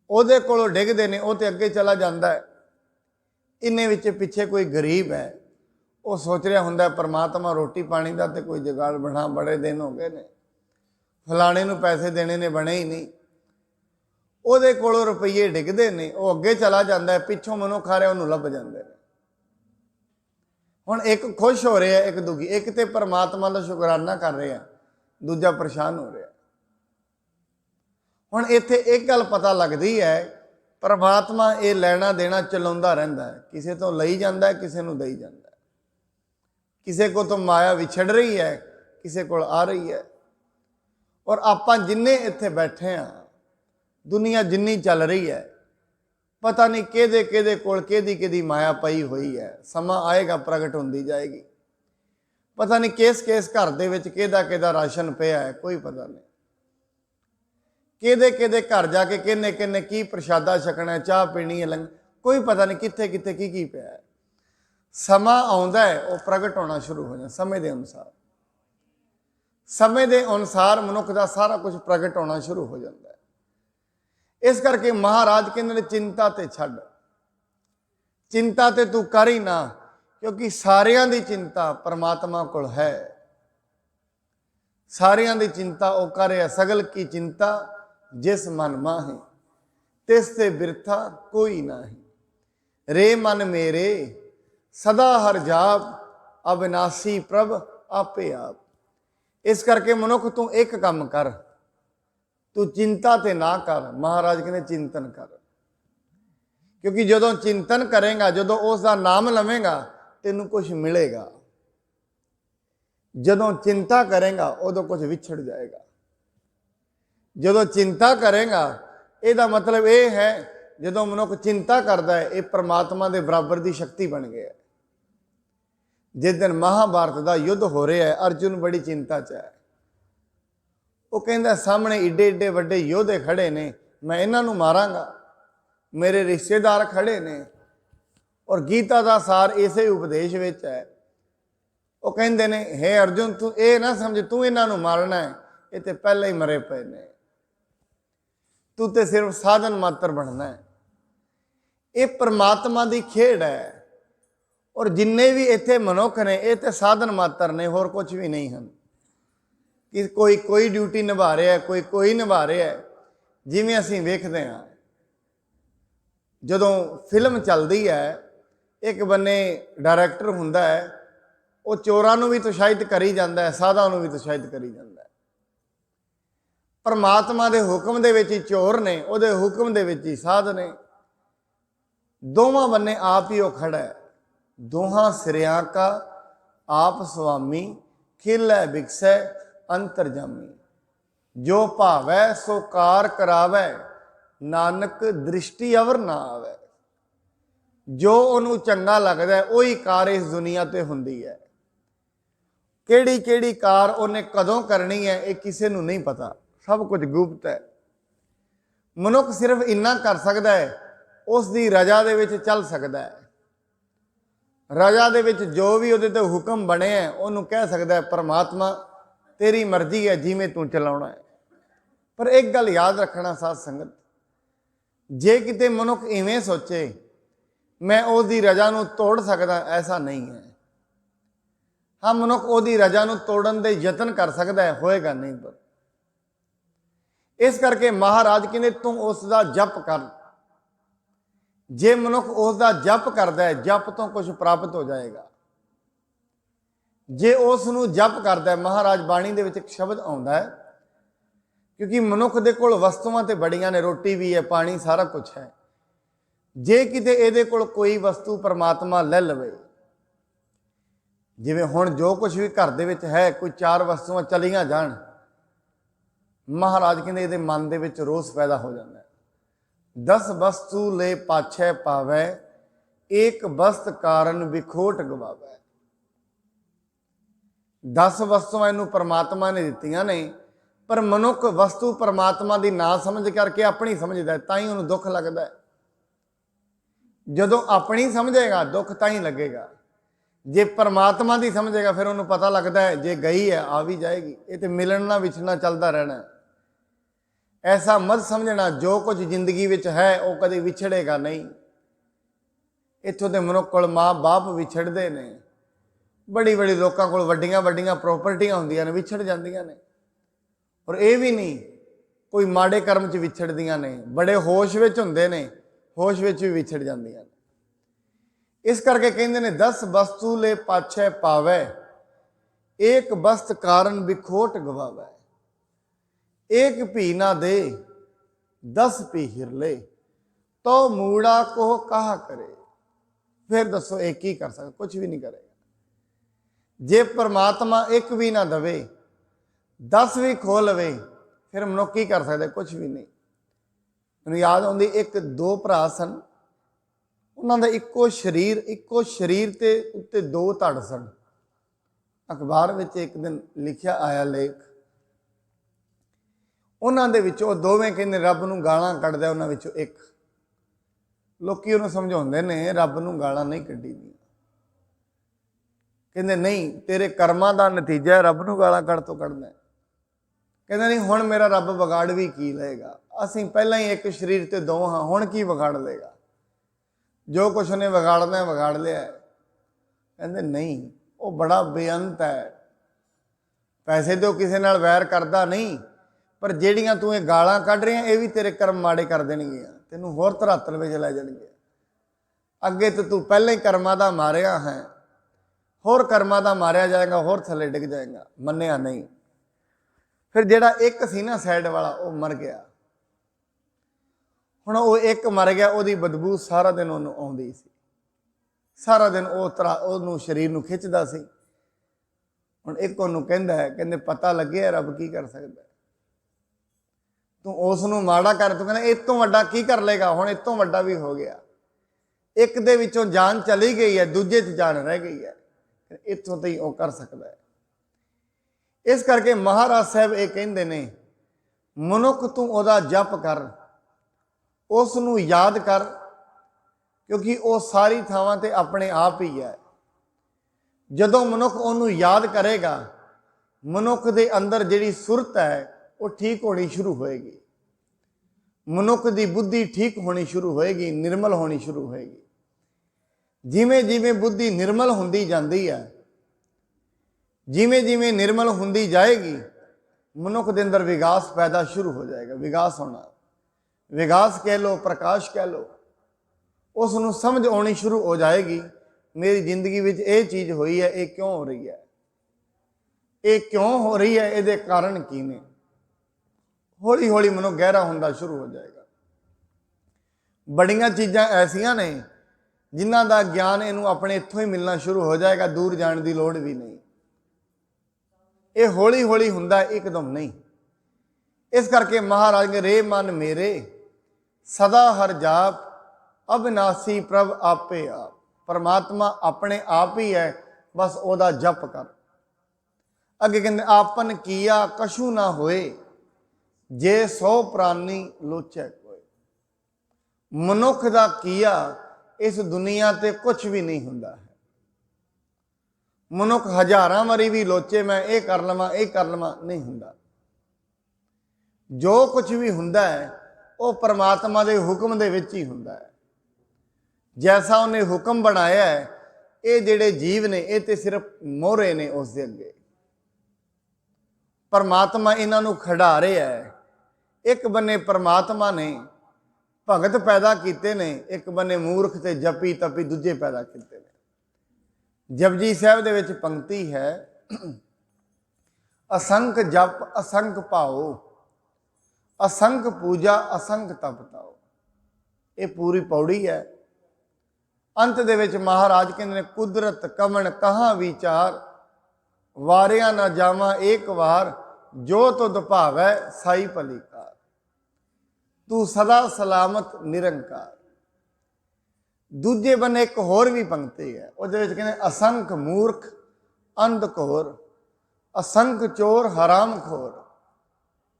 ਉਹਦੇ ਕੋਲੋਂ ਡਿੱਗਦੇ ਨੇ, ਉਹ ਤੇ ਅੱਗੇ ਚਲਾ ਜਾਂਦਾ ਹੈ। ਇੰਨੇ ਵਿੱਚ ਪਿੱਛੇ ਕੋਈ ਗਰੀਬ ਹੈ, ਉਹ ਸੋਚ ਰਿਹਾ ਹੁੰਦਾ ਪਰਮਾਤਮਾ ਰੋਟੀ ਪਾਣੀ ਦਾ ਤੇ ਕੋਈ ਜੁਗਾੜ ਬਣਾ, ਬੜੇ ਦਿਨ ਹੋ ਗਏ ਨੇ, ਫਲਾਣੇ ਨੂੰ ਪੈਸੇ ਦੇਣੇ ਨੇ, ਬਣੇ ਹੀ ਨਹੀਂ। ਉਹਦੇ ਕੋਲੋਂ ਰੁਪਈਏ ਡਿੱਗਦੇ ਨੇ, ਉਹ ਅੱਗੇ ਚਲਾ ਜਾਂਦਾ ਹੈ, ਪਿੱਛੋਂ ਮਨੁੱਖ ਆ ਰਿਹਾ ਉਹਨੂੰ ਲੱਭ ਜਾਂਦੇ ਨੇ। ਹੁਣ ਇੱਕ ਖੁਸ਼ ਹੋ ਰਿਹਾ, ਇੱਕ ਦੁਖੀ, ਇੱਕ ਤੇ ਪਰਮਾਤਮਾ ਦਾ ਸ਼ੁਕਰਾਨਾ ਕਰ ਰਿਹਾ, ਦੂਜਾ ਪਰੇਸ਼ਾਨ ਹੋ ਰਿਹਾ। ਹੁਣ ਇੱਥੇ ਇੱਕ ਗੱਲ ਪਤਾ ਲੱਗਦੀ ਹੈ, ਪਰਮਾਤਮਾ ਇਹ ਲੈਣਾ ਦੇਣਾ ਚਲਾਉਂਦਾ ਰਹਿੰਦਾ ਹੈ, ਕਿਸੇ ਤੋਂ ਲਈ ਜਾਂਦਾ ਹੈ, ਕਿਸੇ ਨੂੰ ਦੇਈ ਜਾਂਦਾ ਹੈ। ਕਿਸੇ ਕੋ ਤੋਂ ਮਾਇਆ ਵਿਛੜ ਰਹੀ ਹੈ, ਕਿਸੇ ਕੋਲ ਆ ਰਹੀ ਹੈ। ਔਰ ਆਪਾਂ ਜਿੰਨੇ ਇੱਥੇ ਬੈਠੇ ਹਾਂ, ਦੁਨੀਆ ਜਿੰਨੀ ਚੱਲ ਰਹੀ ਹੈ, ਪਤਾ ਨਹੀਂ ਕਿਹਦੇ ਕਿਹਦੇ ਕੋਲ ਕਿਹਦੀ ਕਿਹਦੀ ਮਾਇਆ ਪਈ ਹੋਈ ਹੈ। ਸਮਾਂ ਆਏਗਾ ਪ੍ਰਗਟ ਹੁੰਦੀ ਜਾਏਗੀ। ਪਤਾ ਨਹੀਂ ਕਿਸ ਘਰ ਦੇ ਵਿੱਚ ਕਿਹਦਾ ਕਿਹਦਾ ਰਾਸ਼ਨ ਪਿਆ ਹੈ, ਕੋਈ ਪਤਾ ਨਹੀਂ। ਕਿਹਦੇ ਕਿਹਦੇ ਘਰ ਜਾ ਕੇ ਕਿੰਨੇ ਕਿੰਨੇ ਕੀ ਪ੍ਰਸ਼ਾਦਾ ਛਕਣਾ, ਚਾਹ ਪੀਣੀ ਹੈ, ਲੰਗਰ, ਕੋਈ ਪਤਾ ਨਹੀਂ ਕਿੱਥੇ ਕਿੱਥੇ ਕੀ ਪਿਆ ਹੈ। ਸਮਾਂ ਆਉਂਦਾ ਹੈ, ਉਹ ਪ੍ਰਗਟ ਹੋਣਾ ਸ਼ੁਰੂ ਹੋ ਜਾਂਦਾ ਸਮੇਂ ਦੇ ਅਨੁਸਾਰ। ਸਮੇਂ ਦੇ ਅਨੁਸਾਰ ਮਨੁੱਖ ਦਾ ਸਾਰਾ ਕੁਝ ਪ੍ਰਗਟ ਹੋਣਾ ਸ਼ੁਰੂ ਹੋ ਜਾਂਦਾ ਹੈ। ਇਸ ਕਰਕੇ ਮਹਾਰਾਜ ਕਹਿੰਦੇ ਨੇ ਚਿੰਤਾ ਤੇ ਛੱਡ, ਚਿੰਤਾ ਤੇ ਤੂੰ ਕਰ ਹੀ ਨਾ, ਕਿਉਂਕਿ ਸਾਰਿਆਂ ਦੀ ਚਿੰਤਾ ਪਰਮਾਤਮਾ ਕੋਲ ਹੈ। ਸਾਰਿਆਂ ਦੀ ਚਿੰਤਾ ਉਹ ਕਰ ਰਿਹਾ। ਸਗਲ ਕੀ ਚਿੰਤਾ जिस मन माहे, तिस ते बिरथा कोई नाही। रे मन मेरे सदा हर जाप, अविनाशी प्रभ आपे आप। इस करके मनुख तू एक काम कर, तू चिंता ते ना कर। महाराज कहते चिंतन कर, क्योंकि जदों चिंतन करेगा, जदों उसका नाम लवेगा, तेनू कुछ मिलेगा। जदों चिंता करेगा उदों कुछ विछड़ जाएगा। जदों चिंता करेगा, ਇਹਦਾ मतलब ये है, जदों मनुख चिंता करता है, ये परमात्मा के बराबर की शक्ति बन गया। जिस दिन महाभारत का युद्ध हो रहा है, अर्जुन बड़ी चिंता च है। वो कहता सामने ईडे ईडे वड्डे योधे खड़े ने, मैं इन्हां नूं मारांगा, मेरे रिश्तेदार खड़े ने। और गीता का सार इसे उपदेश विच है। वो कहते ने, हे अर्जुन तू ये ना समझ तू इन्हां नूं मारना है, ये तो पहले ही मरे पे ने, तू तो सिर्फ साधन मात्र बनना है। ये परमात्मा की खेड है। और जिन्ने भी इत्थे मनुख ने, ये तो साधन मात्र ने, होर कुछ भी नहीं हैं। कि कोई ड्यूटी निभा रहा है, कोई निभा रहा है। जिवें असीं वेखदे हैं, जदों फिल्म चलती है, एक बन्ने डायरैक्टर हुंदा है, वो चोरां नूं भी उत्साहित करी जाता है, साधां नूं भी उत्साहित करी जाता है। परमात्मा के हुक्म दे विच ही चोर ने, उहदे हुक्म दे विच ही साध ने। दोवां बन्ने आप ही वो खड़ा है। दोहां सिरियां का आप स्वामी, खिलै बिकसै अंतरजामी। जो भावै सो कार करावै, नानक दृष्टि अवर ना आवे। जो उन्होंने चंगा लगता है, वही कार इस दुनिया ते हुंदी है। केड़ी केड़ी कार उन्हें कदों करनी है, ये किसी नूं नहीं पता, सब कुछ गुप्त है। मनुख सिर्फ इन्ना कर सकता है, उसकी रजा दे विच चल सकता है। रजा दे विच जो भी उहदे ते हुक्म बने हैं, उन्होंने कह सकता है परमात्मा तेरी मर्जी है, जिवें तू चलाउणा है। पर एक गल याद रखना साध संगत, जे किते मनुख इवें सोचे मैं उसकी रजा नूं तोड़ सकदा, ऐसा नहीं है। हाँ, मनुख उसकी रजा नूं तोड़न दे यतन कर सकता है, होएगा नहीं। पर इस करके महाराज कहते तू उसका जप कर। जे मनुख उसका जप करता है, जप तो कुछ प्राप्त हो जाएगा। जे उसनूं जप करता है, महाराज बाणी दे विच एक शब्द आउंदा है, क्योंकि मनुख दे कोल वस्तुआं ते बड़ियां ने, रोटी भी है, पानी सारा कुछ है। जे किते इहदे कोल कोई वस्तु परमात्मा ले लवे, जिवें हुण जो कुछ भी घर दे विच है, कोई 4 वस्तुआं चलियां जाण, महाराज कहते ये मन दे विच रोस पैदा हो जाता है। 10 वस्तु ले पाछे पावै, एक वस्त कारण विखोट गवावै। 10 वस्तुआं इनू परमात्मा ने दित्तियां ने, पर मनुख वस्तु परमात्मा की ना समझ करके अपनी समझदा है, ताई उन्हें दुख लगता है। जदों अपनी समझेगा दुख ताई लगेगा, जे परमात्मा की समझेगा फिर उन्हें पता लगता है जे गई है आ भी जाएगी, ये तो मिलना विछड़ना चलता रहना है। ऐसा मत समझना जो कुछ जिंदगी विच है वो कभी विछड़ेगा नहीं। इत्थों के मनुख कोल माँ बाप विछड़ते ने, बड़ी बड़ी लोगों को वड्डियां वड्डियां प्रॉपर्टियां होंदियां ने, विछड़ जांदियां ने। और ये भी नहीं कोई माड़े कर्म च विछड़दियां ने, बड़े होश विच हुंदे ने, होश विच भी विछड़ जांदियां ने। इस करके कहते हैं 10 वस्तु ले पाछे पावै, एक वस्त कारण विखोट गवावै। एक भी ना दे 10 भी हिरले, तो मूड़ा को कहा करे। फिर दसो एक ही कर सकता, कुछ भी नहीं करेगा। जे परमात्मा एक भी ना दवे, 10 भी खो लवे, फिर मनुख की कर सकते, कुछ भी नहीं। मैनूं याद आउंदी, एक 2 भरा सन, उन्होंने इक्को शरीर ते उत्ते 2 धड़ सन। अखबार में एक दिन लिखिया आया लेख, उन्होंने विचों दोवें कहते रब नूं गालां कढदा, उन्हां विचों एक लोकी उन्होंने समझाउंदे ने रब नूं गालां नहीं कढी दी, कहते नहीं तेरे कर्मां दा नतीजा है, रब नूं गालां कढ तो कढना। कहते नहीं हुण मेरा रब विगाड़ भी की लेगा, असीं पहलां ही एक शरीर ते 2 हाँ, हुण की विगाड़ लेगा, जो कुछ उन्हें विगाड़ना है विगाड़ लिया है। कहते नहीं वो बड़ा बेअंत है, पैसे तो किसी नाल वैर करता नहीं, पर जेड़ियां तू ये गालां कढ रही ये भी तेरे कर्म माड़े कर देणगियां, तैनूं होर धरातल विच लै जाणगे। अगे तो तू पहले ही कर्मां दा मारिया है, होर कर्मां दा मारिया जाएगा, होर थले डिग जाएगा, मन्निया नहीं। फिर जेड़ा एक सी ना साइड वाला वो मर गया। हुण वो एक मर गया, उसकी बदबू सारा दिन उन्होंने आउंदी सी, सारा दिन वो शरीर नूं खिंचदा सी। हुण एक उन्होंने कहंदा है, कहंदे पता लगे रब की कर सकदा, तू उस नूं माड़ा कर, तू कहना इस तो वड्डा की कर लेगा। हुण इस तो वड्डा भी हो गया, एक दे विचों जान चली गई है, दूजे च जान रह गई है, इत्थों तो ही वो कर सकता है। इस करके महाराज साहब ये कहंदे ने मनुख तू ओदा जप कर, उस नूं याद कर, क्योंकि वो सारी थावां ते अपने आप ही है। जदों मनुख उन्होंने याद करेगा, मनुख दे अंदर जिहड़ी सुरत है वो ठीक होनी शुरू होएगी, मनुख की बुद्धि ठीक होनी शुरू होएगी, निर्मल होनी शुरू होएगी। जिमें जिमें बुद्धि निर्मल हुंदी जाती है, जिमें जिमें निर्मल हुंदी जाएगी, मनुख के अंदर विकास पैदा शुरू हो जाएगा। विकास होना, विकास कह लो, प्रकाश कह लो, उसनूं समझ आनी शुरू हो जाएगी, मेरी जिंदगी में ये चीज़ हुई है, ये क्यों हो रही है, ये क्यों हो रही है, ये कारण की ने। हौली हौली मनुख गहरा होंदा शुरू हो जाएगा। बड़ियां चीज़ां ऐसियां ने जिन्हां दा ज्ञान इनू अपने इत्थों ही मिलना शुरू हो जाएगा, दूर जाने की लोड़ भी नहीं। ये हौली हौली हुंदा, एकदम नहीं। इस करके महाराज ने रे मन मेरे सदा हर जाप, अविनाशी प्रभ आपे आप। परमात्मा अपने आप ही है, बस ओदा जप कर। अगे कहते आपन किया कछु ना होए, जे 100 प्राणी लोचे कोई। मनुख दा किया इस दुनिया ते कुछ भी नहीं हुंदा है। मनुख हजारां वारी भी लोचे मैं ये कर लवां, ये कर लवां, नहीं हुंदा। जो कुछ भी हुंदा है वो परमात्मा के हुक्म दे विच ही हुंदा है। जैसा उन्हें हुक्म बनाया है, ये जिहड़े जीव ने ये तो सिर्फ मोहरे ने उस दे अगे। परमात्मा इन्हां नूं खिडा रहा है। एक बन्ने परमात्मा ने भगत पैदा किए ने, एक बन्ने मूर्ख ते जपी तपी दूजे पैदा किए ने। जपजी साहब दे विच पंक्ति है, असंख जप असंख भाओ, असंख पूजा असंख तप ताओ। ये पूरी पौड़ी है। अंत दे विच महाराज कहते हैं, कुदरत कमन कहाँ विचार, वारिया ना जावा एक वार, जो तुद भावै साई भली कार, तू सदा सलामत निरंकार। दूजे बन्ने एक होर भी पंक्ति है, उहदे विच कहते असंख मूर्ख अंध घोर, असंख चोर हराम खोर,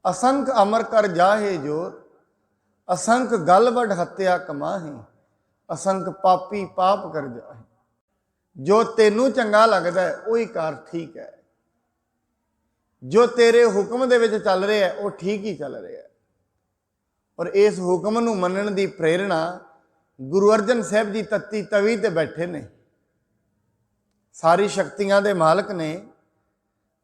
असंख अमर कर जाहे जोर, असंख गल बढ़ हत्या कमाही, असंख पापी पाप कर जाए। जो तेनू चंगा लगता है वही कर, ठीक है। जो तेरे हुक्म दे विच चल रहा है वो ठीक ही चल रहा है। और इस हुक्म नूं मनण दी प्रेरणा गुरु अर्जन साहब जी तत्ती तवी ते बैठे ने, सारी शक्तियां दे मालक ने।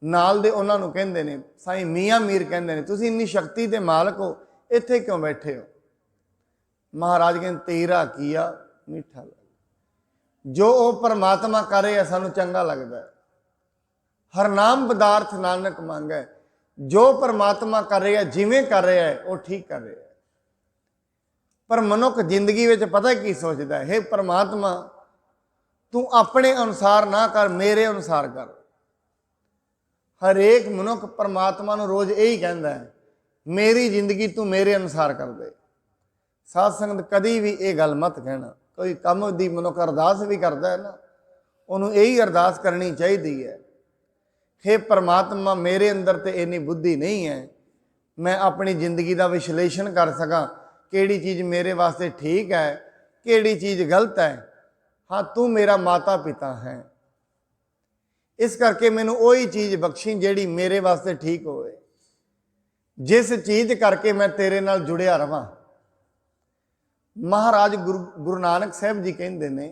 नाल दे उन्हां नूं कहंदे ने, साईं मियाँ मीर कहंदे ने, तुसीं इन्नी शक्ति दे मालक हो, इत्थे क्यों बैठे हो? महाराज कहते तेरा किया मीठा लगा। जो वो परमात्मा कर रहे सानू चंगा लगता है। हर नाम पदार्थ नानक मांगे, जो परमात्मा कर रहा है जिमें कर रहा है वो ठीक कर रहा है। पर मनुख जिंदगी में पता की सोचता है, हे परमात्मा तू अपने अनुसार ना कर, मेरे अनुसार कर। हरेक मनुख परमात्मा नूं रोज़ यही कहता है, मेरी जिंदगी तू मेरे अनुसार कर दे। साध संगत कदी भी ये गल मत कहना। कोई कम दी मनुख अरदास भी करता है ना, उन्होंने यही अरदास करनी चाहिए है, हे परमात्मा मेरे अंदर तो इन्नी बुद्धि नहीं है, मैं अपनी जिंदगी का विश्लेषण कर सका किहड़ी चीज़ मेरे वास्ते ठीक है, किहड़ी चीज़ गलत है। हाँ तू मेरा माता पिता है, इस करके मैनू वही चीज़ बख्शी जिहड़ी मेरे वास्ते ठीक होए, जिस चीज़ करके मैं तेरे नाल जुड़िया रवां। महाराज गुरु नानक साहब जी कहते हैं,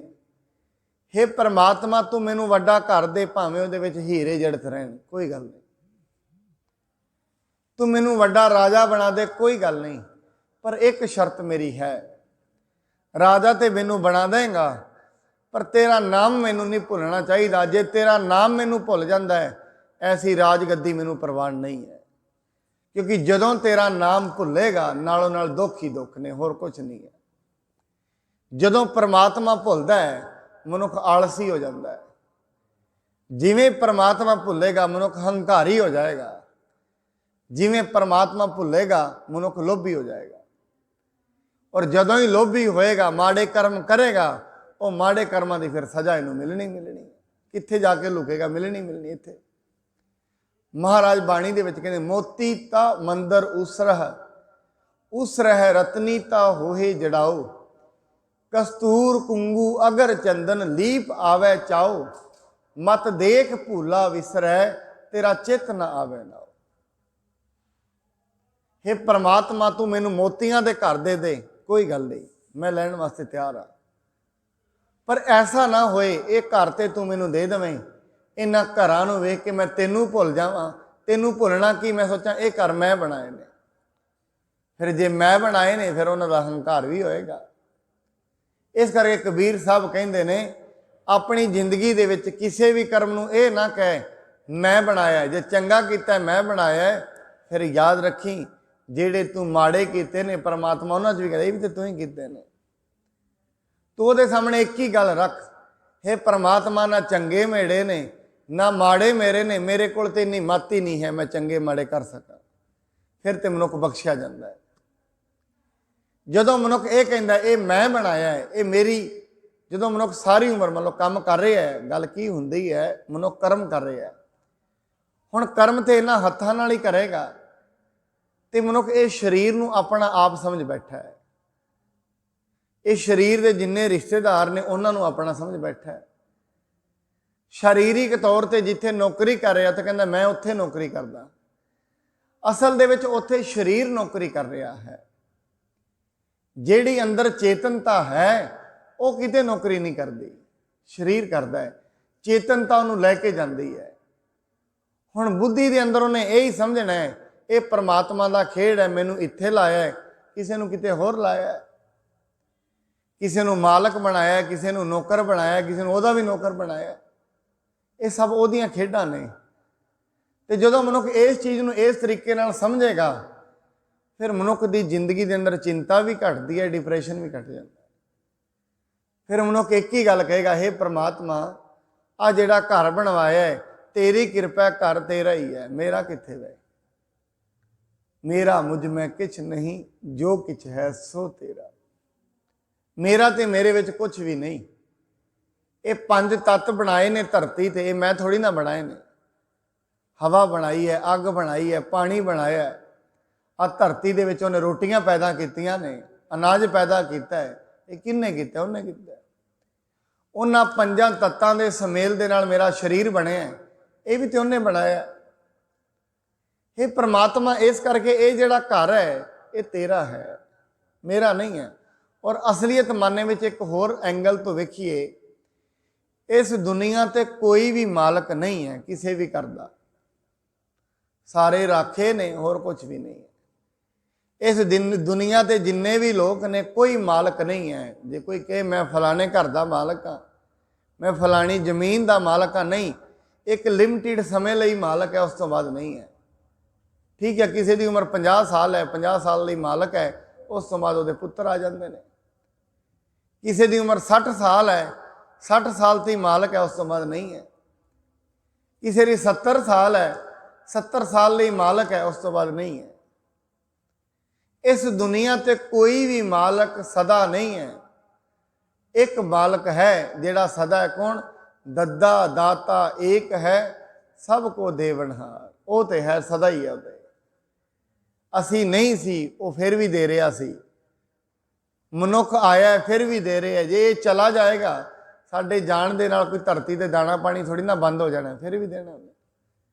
हे परमात्मा तू मैनू वड्डा घर दे, भावें उहदे विच हीरे जड़त रहन, कोई गल नहीं। तू मैनू वड्डा राजा बना दे, कोई गल नहीं। पर एक शर्त मेरी है, राजा ते मैनू बना देगा पर तेरा नाम मैनू नहीं भुलना चाहिए। जे तेरा नाम मैनू भुल जाता है, ऐसी राजगद्दी मैनू प्रवान नहीं है। क्योंकि जदों तेरा नाम भुलेगा नालों नाल दुख ही दुख ने, होर कुछ नहीं है। जदों परमात्मा भुलदा है मनुख आलसी हो जाता है। जिवें परमात्मा भुलेगा मनुख हंकारी हो जाएगा, जिवें परमात्मा भुलेगा मनुख लोभी हो जाएगा। और जदों ही लोभी होएगा, माड़े कर्म करेगा, वो माड़े कर्मां की फिर सजा इनू मिलनी मिलनी। कित्थे जाके लुकेगा? मिलनी मिलनी इत्थे। महाराज बाणी दे विच कहंदे, मोती ता मंदर उसरह रतनी ता होहे जड़ाओ, कस्तूर कुंगू अगर चंदन लीप आवे चाओ, मत देख भूला विसरै तेरा चित ना आवे नाओ। हे परमात्मा तू मैनू मोतियां दे घर दे, कोई गल नहीं, मैं लैण वास्ते तैयार हाँ। पर ऐसा ना होए ये घर ते तू मैनू दे देवें, इन्हां घरां नूं वेख के मैं तेनू भुल जावां। तेनू भुलना की, मैं सोचा ये घर मैं बनाए ने, फिर जे मैं बनाए ने फिर उन्हां दा हंकार भी होएगा। इस करके कबीर साहब कहंदे ने, अपनी जिंदगी दे विच किसी भी कर्म नूं ये ना कहे मैं बनाया, जे चंगा कीता मैं बनाया, फिर याद रखी जेड़े तू माड़े कीते ने परमात्मा उन्हां च भी कहदा भी तो तू ही कीते ने। तू उहदे सामने एक ही गल रख, हे परमात्मा ना चंगे मेरे ने ना माड़े मेरे ने, मेरे कोल ते इन्नी मत ही नहीं है मैं चंगे माड़े कर सका। फिर तो मनुख बख्शिया जाता है। जदों मनुख ये कहता ये मैं बनाया है, ये मेरी, जदों मनुख सारी उम्र मतलब काम कर रहा है, गल की हुंदी है मनुख कर्म कर रहा है। हुण कर्म तो इन्हां हत्थां नाल ही करेगा, तो मनुख ये शरीर नूं अपना आप समझ बैठा है। ये शरीर के जिन्ने रिश्तेदार ने उन्होंने अपना समझ बैठा है। शारीरिक तौर पर जिथे नौकरी कर रहा तो कहता मैं उत्थे नौकरी करदा, ਅਸਲ ਦੇ ਵਿੱਚ ਉੱਥੇ ਸਰੀਰ ਨੌਕਰੀ ਕਰ ਰਿਹਾ ਹੈ। ਜਿਹੜੀ ਅੰਦਰ ਚੇਤਨਤਾ ਹੈ ਉਹ ਕਿਤੇ ਨੌਕਰੀ ਨਹੀਂ ਕਰਦੀ, ਸਰੀਰ ਕਰਦਾ ਹੈ। ਚੇਤਨਤਾ ਉਹਨੂੰ ਲੈ ਕੇ ਜਾਂਦੀ ਹੈ। ਹੁਣ ਬੁੱਧੀ ਦੇ ਅੰਦਰ ਉਹਨੇ ਇਹ ਹੀ ਸਮਝਣਾ ਹੈ ਇਹ ਪਰਮਾਤਮਾ ਦਾ ਖੇਡ ਹੈ, ਮੈਨੂੰ ਇੱਥੇ ਲਾਇਆ ਹੈ, ਕਿਸੇ ਨੂੰ ਕਿਤੇ ਹੋਰ ਲਾਇਆ ਹੈ, ਕਿਸੇ ਨੂੰ ਮਾਲਕ ਬਣਾਇਆ, ਕਿਸੇ ਨੂੰ ਨੌਕਰ ਬਣਾਇਆ, ਕਿਸੇ ਨੂੰ ਉਹਦਾ ਵੀ ਨੌਕਰ ਬਣਾਇਆ। ਇਹ ਸਭ ਉਹਦੀਆਂ ਖੇਡਾਂ ਨੇ। ਤੇ ਜਦੋਂ ਮਨੁੱਖ ਇਸ ਚੀਜ਼ ਨੂੰ ਇਸ ਤਰੀਕੇ ਨਾਲ ਸਮਝੇਗਾ ਫਿਰ ਮਨੁੱਖ ਦੀ ਜ਼ਿੰਦਗੀ ਦੇ ਅੰਦਰ ਚਿੰਤਾ ਵੀ ਘਟਦੀ ਹੈ, ਡਿਪਰੈਸ਼ਨ ਵੀ ਘਟ ਜਾਂਦਾ। ਫਿਰ ਮਨੁੱਖ ਇੱਕ ਹੀ ਗੱਲ ਕਹੇਗਾ, ਹੇ ਪ੍ਰਮਾਤਮਾ ਆ ਜਿਹੜਾ ਘਰ ਬਣਵਾਇਆ ਹੈ ਤੇਰੀ ਕਿਰਪਾ, ਘਰ ਤੇਰਾ ਹੀ ਹੈ, ਮੇਰਾ ਕਿੱਥੇ ਵੇ। ਮੇਰਾ ਮੁਝ ਮੈਂ ਕਿਛ ਨਹੀਂ, ਜੋ ਕਿਛ ਹੈ ਸੋ ਤੇਰਾ। ਮੇਰਾ ਤੇ ਮੇਰੇ ਵਿੱਚ ਕੁਝ ਵੀ ਨਹੀਂ। ਇਹ 5 ਤੱਤ ਬਣਾਏ ਨੇ ਧਰਤੀ ਤੇ, ਇਹ ਮੈਂ ਥੋੜੀ ਨਾ ਬਣਾਏ ਨੇ। ਹਵਾ ਬਣਾਈ ਹੈ, ਅੱਗ ਬਣਾਈ ਹੈ, ਪਾਣੀ ਬਣਾਇਆ ਹੈ। ਆ ਧਰਤੀ ਦੇ ਵਿੱਚ ਉਹਨੇ ਰੋਟੀਆਂ ਪੈਦਾ ਕੀਤੀਆਂ ਨੇ, ਅਨਾਜ ਪੈਦਾ ਕੀਤਾ ਹੈ। ਇਹ ਕਿਹਨੇ ਕੀਤਾ? ਉਹਨੇ ਕੀਤਾ। ਉਹਨਾਂ 5 ਤੱਤਾਂ ਦੇ ਸੁਮੇਲ ਦੇ ਨਾਲ ਮੇਰਾ ਸਰੀਰ ਬਣਿਆ, ਇਹ ਵੀ ਤੇ ਉਹਨੇ ਬਣਾਇਆ। ਇਹ ਪ੍ਰਮਾਤਮਾ, ਇਸ ਕਰਕੇ ਇਹ ਜਿਹੜਾ ਘਰ ਹੈ ਇਹ ਤੇਰਾ ਹੈ, ਮੇਰਾ ਨਹੀਂ ਹੈ। ਔਰ ਅਸਲੀਅਤ ਮਾਨੇ ਵਿੱਚ ਇੱਕ ਹੋਰ ਐਂਗਲ ਤੋਂ ਵੇਖੀਏ, ਇਸ ਦੁਨੀਆ ਤੇ ਕੋਈ ਵੀ ਮਾਲਕ ਨਹੀਂ ਹੈ ਕਿਸੇ ਵੀ ਘਰ ਦਾ। ਸਾਰੇ ਰਾਖੇ ਨੇ, ਹੋਰ ਕੁਝ ਵੀ ਨਹੀਂ ਹੈ। ਇਸ ਦੁਨੀਆ ਤੇ ਜਿੰਨੇ ਵੀ ਲੋਕ ਨੇ ਕੋਈ ਮਾਲਕ ਨਹੀਂ ਹੈ। ਜੇ ਕੋਈ ਕਹੇ ਮੈਂ ਫਲਾਣੇ ਘਰ ਦਾ ਮਾਲਕ ਹਾਂ, ਮੈਂ ਫਲਾਣੀ ਜ਼ਮੀਨ ਦਾ ਮਾਲਕ ਹਾਂ, ਨਹੀਂ। ਇੱਕ ਲਿਮਟਿਡ ਸਮੇਂ ਲਈ ਮਾਲਕ ਹੈ, ਉਸ ਤੋਂ ਬਾਅਦ ਨਹੀਂ ਹੈ। ਠੀਕ ਹੈ, ਕਿਸੇ ਦੀ ਉਮਰ 50 ਸਾਲ ਹੈ, 50 ਸਾਲ ਲਈ ਮਾਲਕ ਹੈ, ਉਸ ਤੋਂ ਬਾਅਦ ਉਹਦੇ ਪੁੱਤਰ ਆ ਜਾਂਦੇ ਨੇ। ਕਿਸੇ ਦੀ ਉਮਰ 60 ਸਾਲ ਹੈ, 60 ਸਾਲ ਤੇ ਮਾਲਕ ਹੈ, ਉਸ ਤੋਂ ਬਾਅਦ ਨਹੀਂ ਹੈ। ਕਿਸੇ ਦੀ 70 ਸਾਲ ਹੈ, 70 ਸਾਲ ਲਈ ਮਾਲਕ ਹੈ, ਉਸ ਤੋਂ ਬਾਅਦ ਨਹੀਂ ਹੈ। ਇਸ ਦੁਨੀਆ ਤੇ ਕੋਈ ਵੀ ਮਾਲਕ ਸਦਾ ਨਹੀਂ ਹੈ। ਇੱਕ ਮਾਲਕ ਹੈ ਜਿਹੜਾ ਸਦਾ ਹੈ। ਕੌਣ? ਦੱਦਾ ਦਾਤਾ ਏਕ ਹੈ, ਸਭ ਕੋ ਦੇਵਨਹਾਰ। ਉਹ ਤੇ ਹੈ, ਸਦਾ ਹੀ ਹੈ। ਉਹਦੇ ਅਸੀਂ ਨਹੀਂ ਸੀ, ਉਹ ਫਿਰ ਵੀ ਦੇ ਰਿਹਾ ਸੀ। ਮਨੁੱਖ ਆਇਆ ਫਿਰ ਵੀ ਦੇ ਰਿਹਾ। ਜੇ ਇਹ ਚਲਾ ਜਾਏਗਾ, ਸਾਡੇ ਜਾਣ ਦੇ ਨਾਲ ਕੋਈ ਧਰਤੀ ਤੇ ਦਾਣਾ ਪਾਣੀ ਥੋੜੀ ਨਾ ਬੰਦ ਹੋ ਜਾਣਾ, ਫਿਰ ਵੀ ਦੇਣਾ।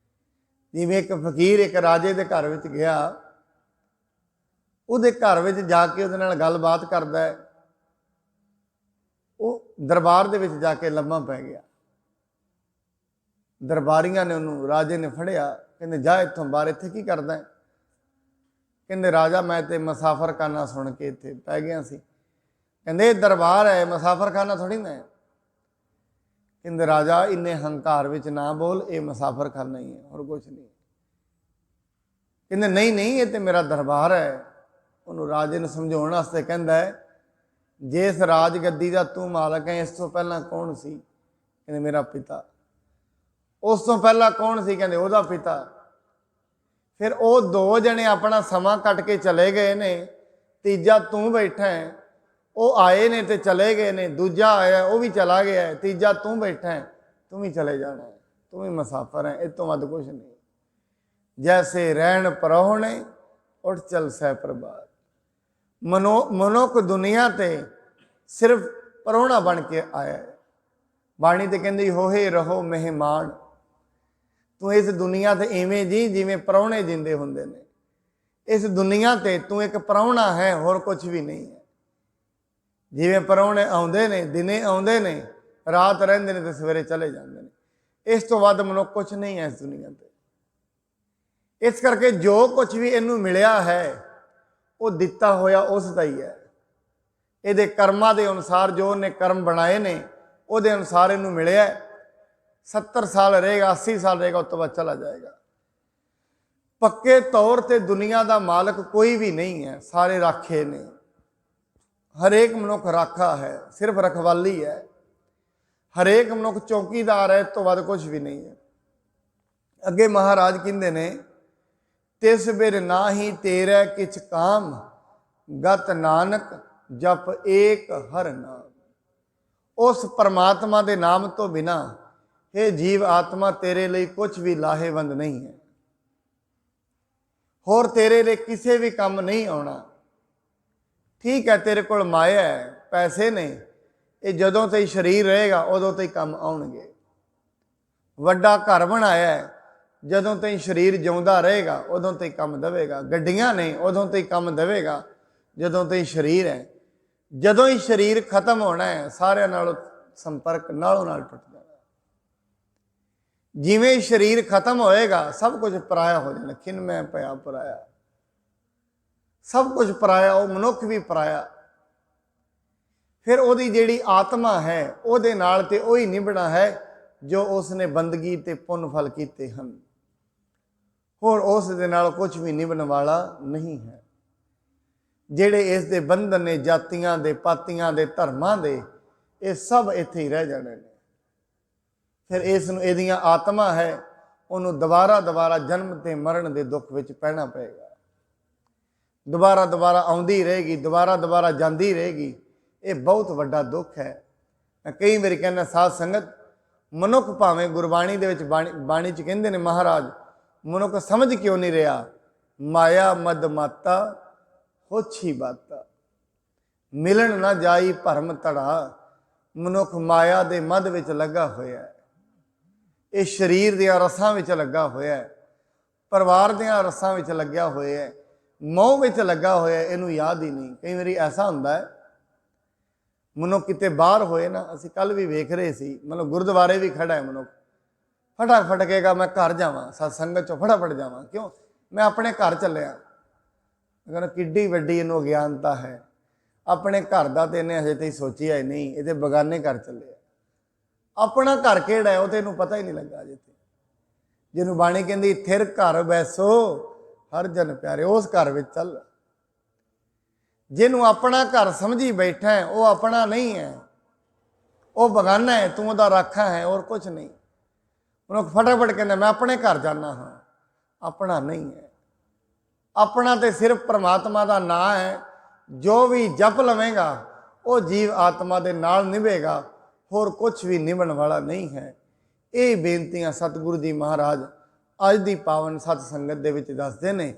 ਜਿਵੇਂ ਇੱਕ ਫਕੀਰ ਇੱਕ ਰਾਜੇ ਦੇ ਘਰ ਵਿੱਚ ਗਿਆ, ਉਹਦੇ ਘਰ ਵਿੱਚ ਜਾ ਕੇ ਉਹਦੇ ਨਾਲ ਗੱਲਬਾਤ ਕਰਦਾ ਹੈ। ਉਹ ਦਰਬਾਰ ਦੇ ਵਿੱਚ ਜਾ ਕੇ ਲੰਮਾ ਪੈ ਗਿਆ। ਦਰਬਾਰੀਆਂ ਨੇ ਉਹਨੂੰ, ਰਾਜੇ ਨੇ ਫੜਿਆ, ਕਹਿੰਦੇ ਜਾ ਇੱਥੋਂ ਬਾਹਰ, ਇੱਥੇ ਕੀ ਕਰਦਾ? ਕਹਿੰਦੇ ਰਾਜਾ ਮੈਂ ਤੇ ਮੁਸਾਫਰਖਾਨਾ ਸੁਣ ਕੇ ਇੱਥੇ ਪੈ ਗਿਆ ਸੀ। ਕਹਿੰਦੇ ਇਹ ਦਰਬਾਰ ਹੈ, ਮੁਸਾਫਰਖਾਨਾ ਥੋੜੀ ਨਾ ਹੈ। ਕਹਿੰਦੇ ਰਾਜਾ ਇੰਨੇ ਹੰਕਾਰ ਵਿੱਚ ਨਾ ਬੋਲ, ਇਹ ਮੁਸਾਫਰਖਾਨਾ ਹੀ ਹੈ, ਹੋਰ ਕੁਛ ਨਹੀਂ। ਕਹਿੰਦੇ ਨਹੀਂ ਨਹੀਂ, ਇਹ ਤੇ ਮੇਰਾ ਦਰਬਾਰ ਹੈ। ਉਹਨੂੰ ਰਾਜੇ ਨੂੰ ਸਮਝਾਉਣ ਵਾਸਤੇ ਕਹਿੰਦਾ ਹੈ, ਜਿਸ ਰਾਜ ਗੱਦੀ ਦਾ ਤੂੰ ਮਾਲਕ ਹੈ, ਇਸ ਤੋਂ ਪਹਿਲਾਂ ਕੌਣ ਸੀ? ਕਹਿੰਦੇ ਮੇਰਾ ਪਿਤਾ। ਉਸ ਤੋਂ ਪਹਿਲਾਂ ਕੌਣ ਸੀ? ਕਹਿੰਦੇ ਉਹਦਾ ਪਿਤਾ। ਫਿਰ ਉਹ 2 ਜਣੇ ਆਪਣਾ ਸਮਾਂ ਕੱਟ ਕੇ ਚਲੇ ਗਏ ਨੇ। ਤੀਜਾ ਤੂੰ ਬੈਠਾ ਹੈ। ਉਹ ਆਏ ਨੇ ਤੇ ਚਲੇ ਗਏ ਨੇ। ਦੂਜਾ ਆਇਆ, ਉਹ ਵੀ ਚਲਾ ਗਿਆ। ਤੀਜਾ ਤੂੰ ਬੈਠਾ ਹੈ, ਤੂੰ ਵੀ ਚਲੇ ਜਾਣਾ, ਤੂੰ ਵੀ ਮੁਸਾਫਰ ਹੈ। ਇਹ ਤੋਂ ਵੱਧ ਕੁਛ ਨਹੀਂ। ਜੈਸੇ ਰਹਿਣ ਪਰੋਹਣੇ, ਉੱਠ ਚੱਲ ਸਹਿ ਪ੍ਰਭਾਤ। ਮਨੁੱਖ ਦੁਨੀਆ ਤੇ ਸਿਰਫ ਪਰੋਣਾ ਬਣ ਕੇ ਆਇਆ ਹੈ। ਬਾਣੀ ਤੇ ਕਹਿੰਦੀ ਹੋਏ ਰਹੋ ਮਹਿਮਾਨ। ਤੂੰ ਇਸ ਦੁਨੀਆ ਤੇ ਇਵੇਂ ਜੀ ਜਿਵੇਂ ਪ੍ਰਾਹੁਣੇ ਜਿੰਦੇ ਹੁੰਦੇ ਨੇ। ਇਸ ਦੁਨੀਆ ਤੇ ਤੂੰ ਇੱਕ ਪ੍ਰਾਹੁਣਾ ਹੈ, ਹੋਰ ਕੁਝ ਵੀ ਨਹੀਂ ਹੈ। ਜਿਵੇਂ ਪ੍ਰਾਹੁਣੇ ਆਉਂਦੇ ਨੇ, ਦਿਨੇ ਆਉਂਦੇ ਨੇ, ਰਾਤ ਰਹਿੰਦੇ ਨੇ ਤੇ ਸਵੇਰੇ ਚਲੇ ਜਾਂਦੇ ਨੇ। ਇਸ ਤੋਂ ਵੱਧ ਮਨੁੱਖ ਕੁਝ ਨਹੀਂ ਹੈ ਇਸ ਦੁਨੀਆ ਤੇ। ਇਸ ਕਰਕੇ ਜੋ ਕੁਝ ਵੀ ਇਹਨੂੰ ਮਿਲਿਆ ਹੈ ਉਹ ਦਿੱਤਾ ਹੋਇਆ ਉਸ ਦਾ ਹੀ ਹੈ। ਇਹਦੇ ਕਰਮਾਂ ਦੇ ਅਨੁਸਾਰ, ਜੋ ਉਹਨੇ ਕਰਮ ਬਣਾਏ ਨੇ ਉਹਦੇ ਅਨੁਸਾਰ ਇਹਨੂੰ ਮਿਲਿਆ। 70 ਸਾਲ ਰਹੇਗਾ, 80 ਸਾਲ ਰਹੇਗਾ, ਉਸ ਤੋਂ ਬਾਅਦ ਚਲਾ ਜਾਏਗਾ। ਪੱਕੇ ਤੌਰ ਤੇ ਦੁਨੀਆ ਦਾ ਮਾਲਕ ਕੋਈ ਵੀ ਨਹੀਂ ਹੈ, ਸਾਰੇ ਰਾਖੇ ਨੇ। ਹਰੇਕ ਮਨੁੱਖ ਰਾਖਾ ਹੈ, ਸਿਰਫ ਰਖਵਾਲੀ ਹੈ। ਹਰੇਕ ਮਨੁੱਖ ਚੌਕੀਦਾਰ ਹੈ, ਇਸ ਤੋਂ ਵੱਧ ਕੁਝ ਵੀ ਨਹੀਂ ਹੈ। ਅੱਗੇ ਮਹਾਰਾਜ ਕਹਿੰਦੇ ਨੇ, ਤਿਸ ਬਿਰ ਨਾਹੀ ਤੇਰੇ ਕਿਛ ਕਾਮ, ਗਤ ਨਾਨਕ ਜਪ ਏਕ ਹਰ ਨਾਮ। ਉਸ ਪਰਮਾਤਮਾ ਦੇ ਨਾਮ ਤੋਂ ਬਿਨਾ ਇਹ ਜੀਵ ਆਤਮਾ ਤੇਰੇ ਲਈ ਕੁਝ ਵੀ ਲਾਹੇਵੰਦ ਨਹੀਂ ਹੈ। ਹੋਰ ਤੇਰੇ ਲਈ ਕਿਸੇ ਵੀ ਕੰਮ ਨਹੀਂ ਆਉਣਾ। ਠੀਕ ਹੈ, ਤੇਰੇ ਕੋਲ ਮਾਇਆ ਹੈ, ਪੈਸੇ ਨੇ, ਇਹ ਜਦੋਂ ਤਾਈਂ ਸਰੀਰ ਰਹੇਗਾ ਉਦੋਂ ਤਾਈਂ ਕੰਮ ਆਉਣਗੇ। ਵੱਡਾ ਘਰ ਬਣਾਇਆ ਹੈ, ਜਦੋਂ ਤਾਈਂ ਸਰੀਰ ਜਿਉਂਦਾ ਰਹੇਗਾ ਉਦੋਂ ਤਾਈਂ ਕੰਮ ਦੇਵੇਗਾ। ਗੱਡੀਆਂ ਨੇ ਉਦੋਂ ਤਾਈਂ ਕੰਮ ਦੇਵੇਗਾ ਜਦੋਂ ਤਾਈਂ ਸਰੀਰ ਹੈ। ਜਦੋਂ ਹੀ ਸਰੀਰ ਖਤਮ ਹੋਣਾ ਹੈ ਸਾਰਿਆਂ ਨਾਲ ਸੰਪਰਕ ਨਾਲੋਂ ਨਾਲ ਟੁੱਟ ਜਾਣਾ। ਜਿਵੇਂ ਸਰੀਰ ਖਤਮ ਹੋਏਗਾ ਸਭ ਕੁਝ ਪਰਾਇਆ ਹੋ ਜਾਣਾ। ਖਿਨ ਮੈਂ ਪਿਆ ਪਰਾਇਆ, ਸਭ ਕੁਝ ਪਰਾਇਆ, ਉਹ ਮਨੁੱਖ ਵੀ ਪਰਾਇਆ। ਫਿਰ ਉਹਦੀ ਜਿਹੜੀ ਆਤਮਾ ਹੈ ਉਹਦੇ ਨਾਲ ਤੇ ਉਹੀ ਨਿਭਣਾ ਹੈ ਜੋ ਉਸਨੇ ਬੰਦਗੀ ਤੇ ਪੁੰਨ ਫਲ ਕੀਤੇ ਹਨ। ਹੋਰ ਉਸ ਦੇ ਨਾਲ ਕੁਝ ਵੀ ਨਿਭਣ ਵਾਲਾ ਨਹੀਂ ਹੈ। ਜਿਹੜੇ ਇਸ ਦੇ ਬੰਧਨ ਨੇ ਜਾਤੀਆਂ ਦੇ, ਪਾਤੀਆਂ ਦੇ, ਧਰਮਾਂ ਦੇ, ਇਹ ਸਭ ਇੱਥੇ ਹੀ ਰਹਿ ਜਾਣੇ ਨੇ। ਫਿਰ ਇਸ ਨੂੰ ਇਹਦੀਆਂ ਆਤਮਾ ਹੈ ਉਹਨੂੰ ਦੁਬਾਰਾ ਜਨਮ ਤੇ ਮਰਨ ਦੇ ਦੁੱਖ ਵਿੱਚ ਪੈਣਾ ਪਏਗਾ। ਦੁਬਾਰਾ ਆਉਂਦੀ ਰਹੇਗੀ, ਦੁਬਾਰਾ ਜਾਂਦੀ ਰਹੇਗੀ। ਇਹ ਬਹੁਤ ਵੱਡਾ ਦੁੱਖ ਹੈ। ਮੈਂ ਕਈ ਵਾਰੀ ਕਹਿੰਦਾ ਸਾਧ ਸੰਗਤ, ਮਨੁੱਖ ਭਾਵੇਂ ਗੁਰਬਾਣੀ ਦੇ ਵਿੱਚ ਬਾਣੀ 'ਚ ਕਹਿੰਦੇ ਨੇ ਮਹਾਰਾਜ, ਮਨੁੱਖ ਸਮਝ ਕਿਉਂ ਨਹੀਂ ਰਿਹਾ, ਮਾਇਆ ਮਦ ਮਾਤਾ ਹੋਛੀ ਬਾਤਾ, ਮਿਲਣ ਨਾ ਜਾਈ ਭਰਮ ਧੜਾ। ਮਨੁੱਖ ਮਾਇਆ ਦੇ ਮਦ ਵਿੱਚ ਲੱਗਾ ਹੋਇਆ ਹੈ। ਇਹ ਸਰੀਰ ਦੀਆਂ ਰਸਾਂ ਵਿੱਚ ਲੱਗਾ ਹੋਇਆ ਹੈ, ਪਰਿਵਾਰ ਦੀਆਂ ਰਸਾਂ ਵਿੱਚ ਲੱਗਿਆ ਹੋਇਆ ਹੈ, ਮੋਹ ਵਿੱਚ ਲੱਗਾ ਹੋਇਆ। ਇਹਨੂੰ ਯਾਦ ਹੀ ਨਹੀਂ। ਕਈ ਵਾਰੀ ਐਸਾ ਹੁੰਦਾ ਹੈ ਮਨੁੱਖ ਕਿਤੇ ਬਾਹਰ ਹੋਏ ਨਾ, ਅਸੀਂ ਕੱਲ ਵੀ ਵੇਖ ਰਹੇ ਸੀ, ਮਤਲਬ ਗੁਰਦੁਆਰੇ ਵੀ ਖੜਾ ਹੈ ਮਨੁੱਖ, ਫਟਾਫਟ ਕਹੇਗਾ ਮੈਂ ਘਰ ਜਾਵਾਂ, ਸਤਸੰਗਤ ਚੋਂ ਫਟਾਫਟ ਜਾਵਾਂ। ਕਿਉਂ? ਮੈਂ ਆਪਣੇ ਘਰ ਚੱਲਿਆ। ਕਹਿੰਦਾ ਕਿੱਡੀ ਵੱਡੀ ਇਹਨੂੰ ਅਗਿਆਨਤਾ ਹੈ। ਆਪਣੇ ਘਰ ਦਾ ਤੇ ਇਹਨੇ ਹਜੇ ਤਾਈਂ ਸੋਚਿਆ ਹੀ ਨਹੀਂ, ਇਹਦੇ ਬਗਾਨੇ ਘਰ ਚੱਲਿਆ। ਆਪਣਾ ਘਰ ਕਿਹੜਾ ਹੈ ਉਹ ਤੇ ਇਹਨੂੰ ਪਤਾ ਹੀ ਨਹੀਂ ਲੱਗਾ ਅਜੇ ਤੇ। ਜਿਹਨੂੰ ਬਾਣੀ ਕਹਿੰਦੀ ਥਿਰ ਘਰ ਬੈਸੋ ਹਰ ਜਨ ਪਿਆਰੇ, ਉਸ ਘਰ ਵਿੱਚ ਚੱਲ। ਜਿਹਨੂੰ ਆਪਣਾ ਘਰ ਸਮਝੀ ਬੈਠਾ ਹੈ ਉਹ ਆਪਣਾ ਨਹੀਂ ਹੈ, ਉਹ ਬਗਾਨਾ ਹੈ, ਤੂੰ ਉਹਦਾ ਰਾਖਾ ਹੈ, ਹੋਰ ਕੁਝ ਨਹੀਂ। ਉਹਨੂੰ ਫਟਾਫਟ ਕਹਿੰਦਾ ਮੈਂ ਆਪਣੇ ਘਰ ਜਾਣਾ ਹਾਂ। ਆਪਣਾ ਨਹੀਂ ਹੈ। ਆਪਣਾ ਤੇ ਸਿਰਫ ਪਰਮਾਤਮਾ ਦਾ ਨਾਂ ਹੈ। ਜੋ ਵੀ ਜਪ ਲਵੇਗਾ ਉਹ ਜੀਵ ਆਤਮਾ ਦੇ ਨਾਲ ਨਿਭੇਗਾ, ਹੋਰ ਕੁਝ ਵੀ ਨਿਭਣ ਵਾਲਾ ਨਹੀਂ ਹੈ। ਇਹ ਬੇਨਤੀਆਂ ਸਤਿਗੁਰੂ ਜੀ ਮਹਾਰਾਜ ਅੱਜ ਦੀ ਪਾਵਨ ਸਤ ਸੰਗਤ ਦੇ ਵਿੱਚ ਦੱਸਦੇ ਨੇ।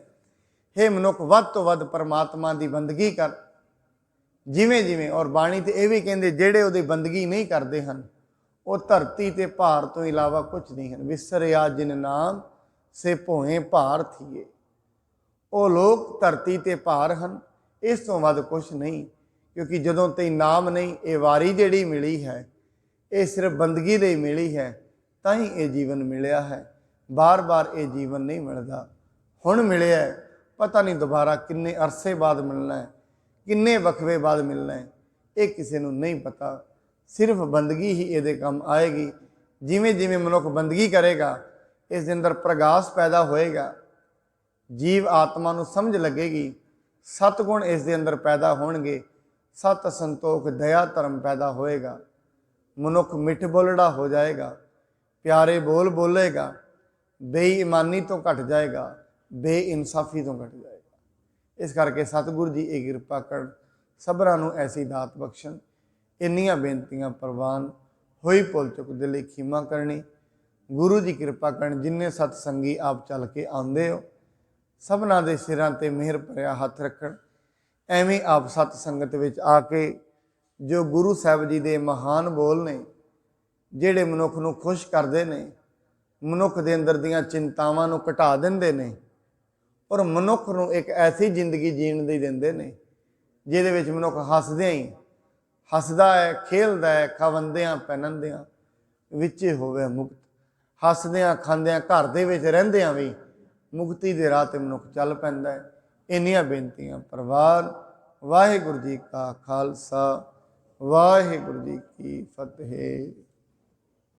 ਹੇ ਮਨੁੱਖ, ਵੱਧ ਤੋਂ ਵੱਧ ਪਰਮਾਤਮਾ ਦੀ ਬੰਦਗੀ ਕਰ। ਜਿਵੇਂ ਜਿਵੇਂ, ਔਰ ਬਾਣੀ ਤੇ ਇਹ ਵੀ ਕਹਿੰਦੇ ਜਿਹੜੇ ਉਹਦੀ ਬੰਦਗੀ ਨਹੀਂ ਕਰਦੇ ਹਨ ਉਹ ਧਰਤੀ ਤੇ ਭਾਰ ਤੋਂ ਇਲਾਵਾ ਕੁਝ ਨਹੀਂ ਹਨ। ਵਿਸਰਿਆ ਜਿਨ ਨਾਮ ਸੇ ਭੋਏ ਭਾਰ ਥੀਏ। ਉਹ ਲੋਕ ਧਰਤੀ ਤੇ ਭਾਰ ਹਨ, ਇਸ ਤੋਂ ਵੱਧ ਕੁਝ ਨਹੀਂ। ਕਿਉਂਕਿ ਜਦੋਂ ਤੇ ਨਾਮ ਨਹੀਂ, ਇਹ ਵਾਰੀ ਜਿਹੜੀ ਮਿਲੀ ਹੈ ਇਹ ਸਿਰਫ ਬੰਦਗੀ ਲਈ ਮਿਲੀ ਹੈ, ਤਾਂ ਹੀ ਇਹ ਜੀਵਨ ਮਿਲਿਆ ਹੈ। ਬਾਰ-ਬਾਰ ਇਹ ਜੀਵਨ ਨਹੀਂ ਮਿਲਦਾ। ਹੁਣ ਮਿਲਿਆ, ਪਤਾ ਨਹੀਂ ਦੁਬਾਰਾ ਕਿੰਨੇ ਅਰਸੇ ਬਾਅਦ ਮਿਲਣਾ ਹੈ, ਕਿੰਨੇ ਵਕਫੇ ਬਾਅਦ ਮਿਲਣਾ ਹੈ, ਇਹ ਕਿਸੇ ਨੂੰ ਨਹੀਂ ਪਤਾ। ਸਿਰਫ ਬੰਦਗੀ ਹੀ ਇਹਦੇ ਕੰਮ ਆਏਗੀ। ਜਿਵੇਂ ਜਿਵੇਂ ਮਨੁੱਖ ਬੰਦਗੀ ਕਰੇਗਾ ਇਸ ਦੇ ਅੰਦਰ ਪ੍ਰਗਾਸ ਪੈਦਾ ਹੋਏਗਾ, ਜੀਵ ਆਤਮਾ ਨੂੰ ਸਮਝ ਲੱਗੇਗੀ, ਸਤਗੁਣ ਇਸ ਦੇ ਅੰਦਰ ਪੈਦਾ ਹੋਣਗੇ, ਸਤ ਸੰਤੋਖ ਦਇਆ ਧਰਮ ਪੈਦਾ ਹੋਏਗਾ। ਮਨੁੱਖ ਮਿੱਠ ਬੋਲੜਾ ਹੋ ਜਾਏਗਾ, ਪਿਆਰੇ ਬੋਲ ਬੋਲੇਗਾ, ਬੇਈਮਾਨੀ ਤੋਂ ਘਟ ਜਾਏਗਾ, ਬੇਇਨਸਾਫੀ ਤੋਂ ਘਟ ਜਾਏਗਾ। ਇਸ ਕਰਕੇ ਸਤਿਗੁਰੂ ਜੀ ਇਹ ਕਿਰਪਾ ਕਰਨ, ਸਭਰਾਂ ਨੂੰ ਐਸੀ ਦਾਤ ਬਖਸ਼ਣ। ਇੰਨੀਆਂ ਬੇਨਤੀਆਂ ਪ੍ਰਵਾਨ। ਹੋਈ ਭੁੱਲ ਚੁੱਕ ਦੇ ਲਈ ਖਿਮਾ ਕਰਨੀ। ਗੁਰੂ ਜੀ ਕਿਰਪਾ ਕਰਨ। ਜਿੰਨੇ ਸਤਸੰਗੀ ਆਪ ਚੱਲ ਕੇ ਆਉਂਦੇ ਹੋ ਸਭਨਾਂ ਦੇ ਸਿਰਾਂ ਤੇ ਮਿਹਰ ਭਰਿਆ ਹੱਥ ਰੱਖਣ। ਐਵੇਂ ਆਪ ਸਤ ਸੰਗਤ ਵਿੱਚ ਆ ਕੇ ਜੋ ਗੁਰੂ ਸਾਹਿਬ ਜੀ ਦੇ ਮਹਾਨ ਬੋਲ ਨੇ, ਜਿਹੜੇ ਮਨੁੱਖ ਨੂੰ ਖੁਸ਼ ਕਰਦੇ ਨੇ, ਮਨੁੱਖ ਦੇ ਅੰਦਰ ਦੀਆਂ ਚਿੰਤਾਵਾਂ ਨੂੰ ਘਟਾ ਦਿੰਦੇ ਨੇ, ਔਰ ਮਨੁੱਖ ਨੂੰ ਇੱਕ ਐਸੀ ਜ਼ਿੰਦਗੀ ਜੀਣ ਦੀ ਦਿੰਦੇ ਨੇ ਜਿਹਦੇ ਵਿੱਚ ਮਨੁੱਖ ਹੱਸਦਿਆਂ ਹੀ ਹੱਸਦਾ ਹੈ, ਖੇਲਦਾ ਹੈ, ਖਾਵੰਦਿਆਂ ਪਹਿਨੰਦਿਆਂ ਵਿੱਚ ਹੋਵੇ ਮੁਕਤ। ਹੱਸਦਿਆਂ ਖਾਂਦਿਆਂ ਘਰ ਦੇ ਵਿੱਚ ਰਹਿੰਦਿਆਂ ਵੀ ਮੁਕਤੀ ਦੇ ਰਾਹ ਤੇ ਮਨੁੱਖ ਚੱਲ ਪੈਂਦਾ ਹੈ। ਇੰਨੀਆਂ ਬੇਨਤੀਆਂ ਪ੍ਰਵਾਨ। ਵਾਹਿਗੁਰੂ ਜੀ ਕਾ ਖਾਲਸਾ, ਵਾਹਿਗੁਰੂ ਜੀ ਕੀ ਫਤਿਹ।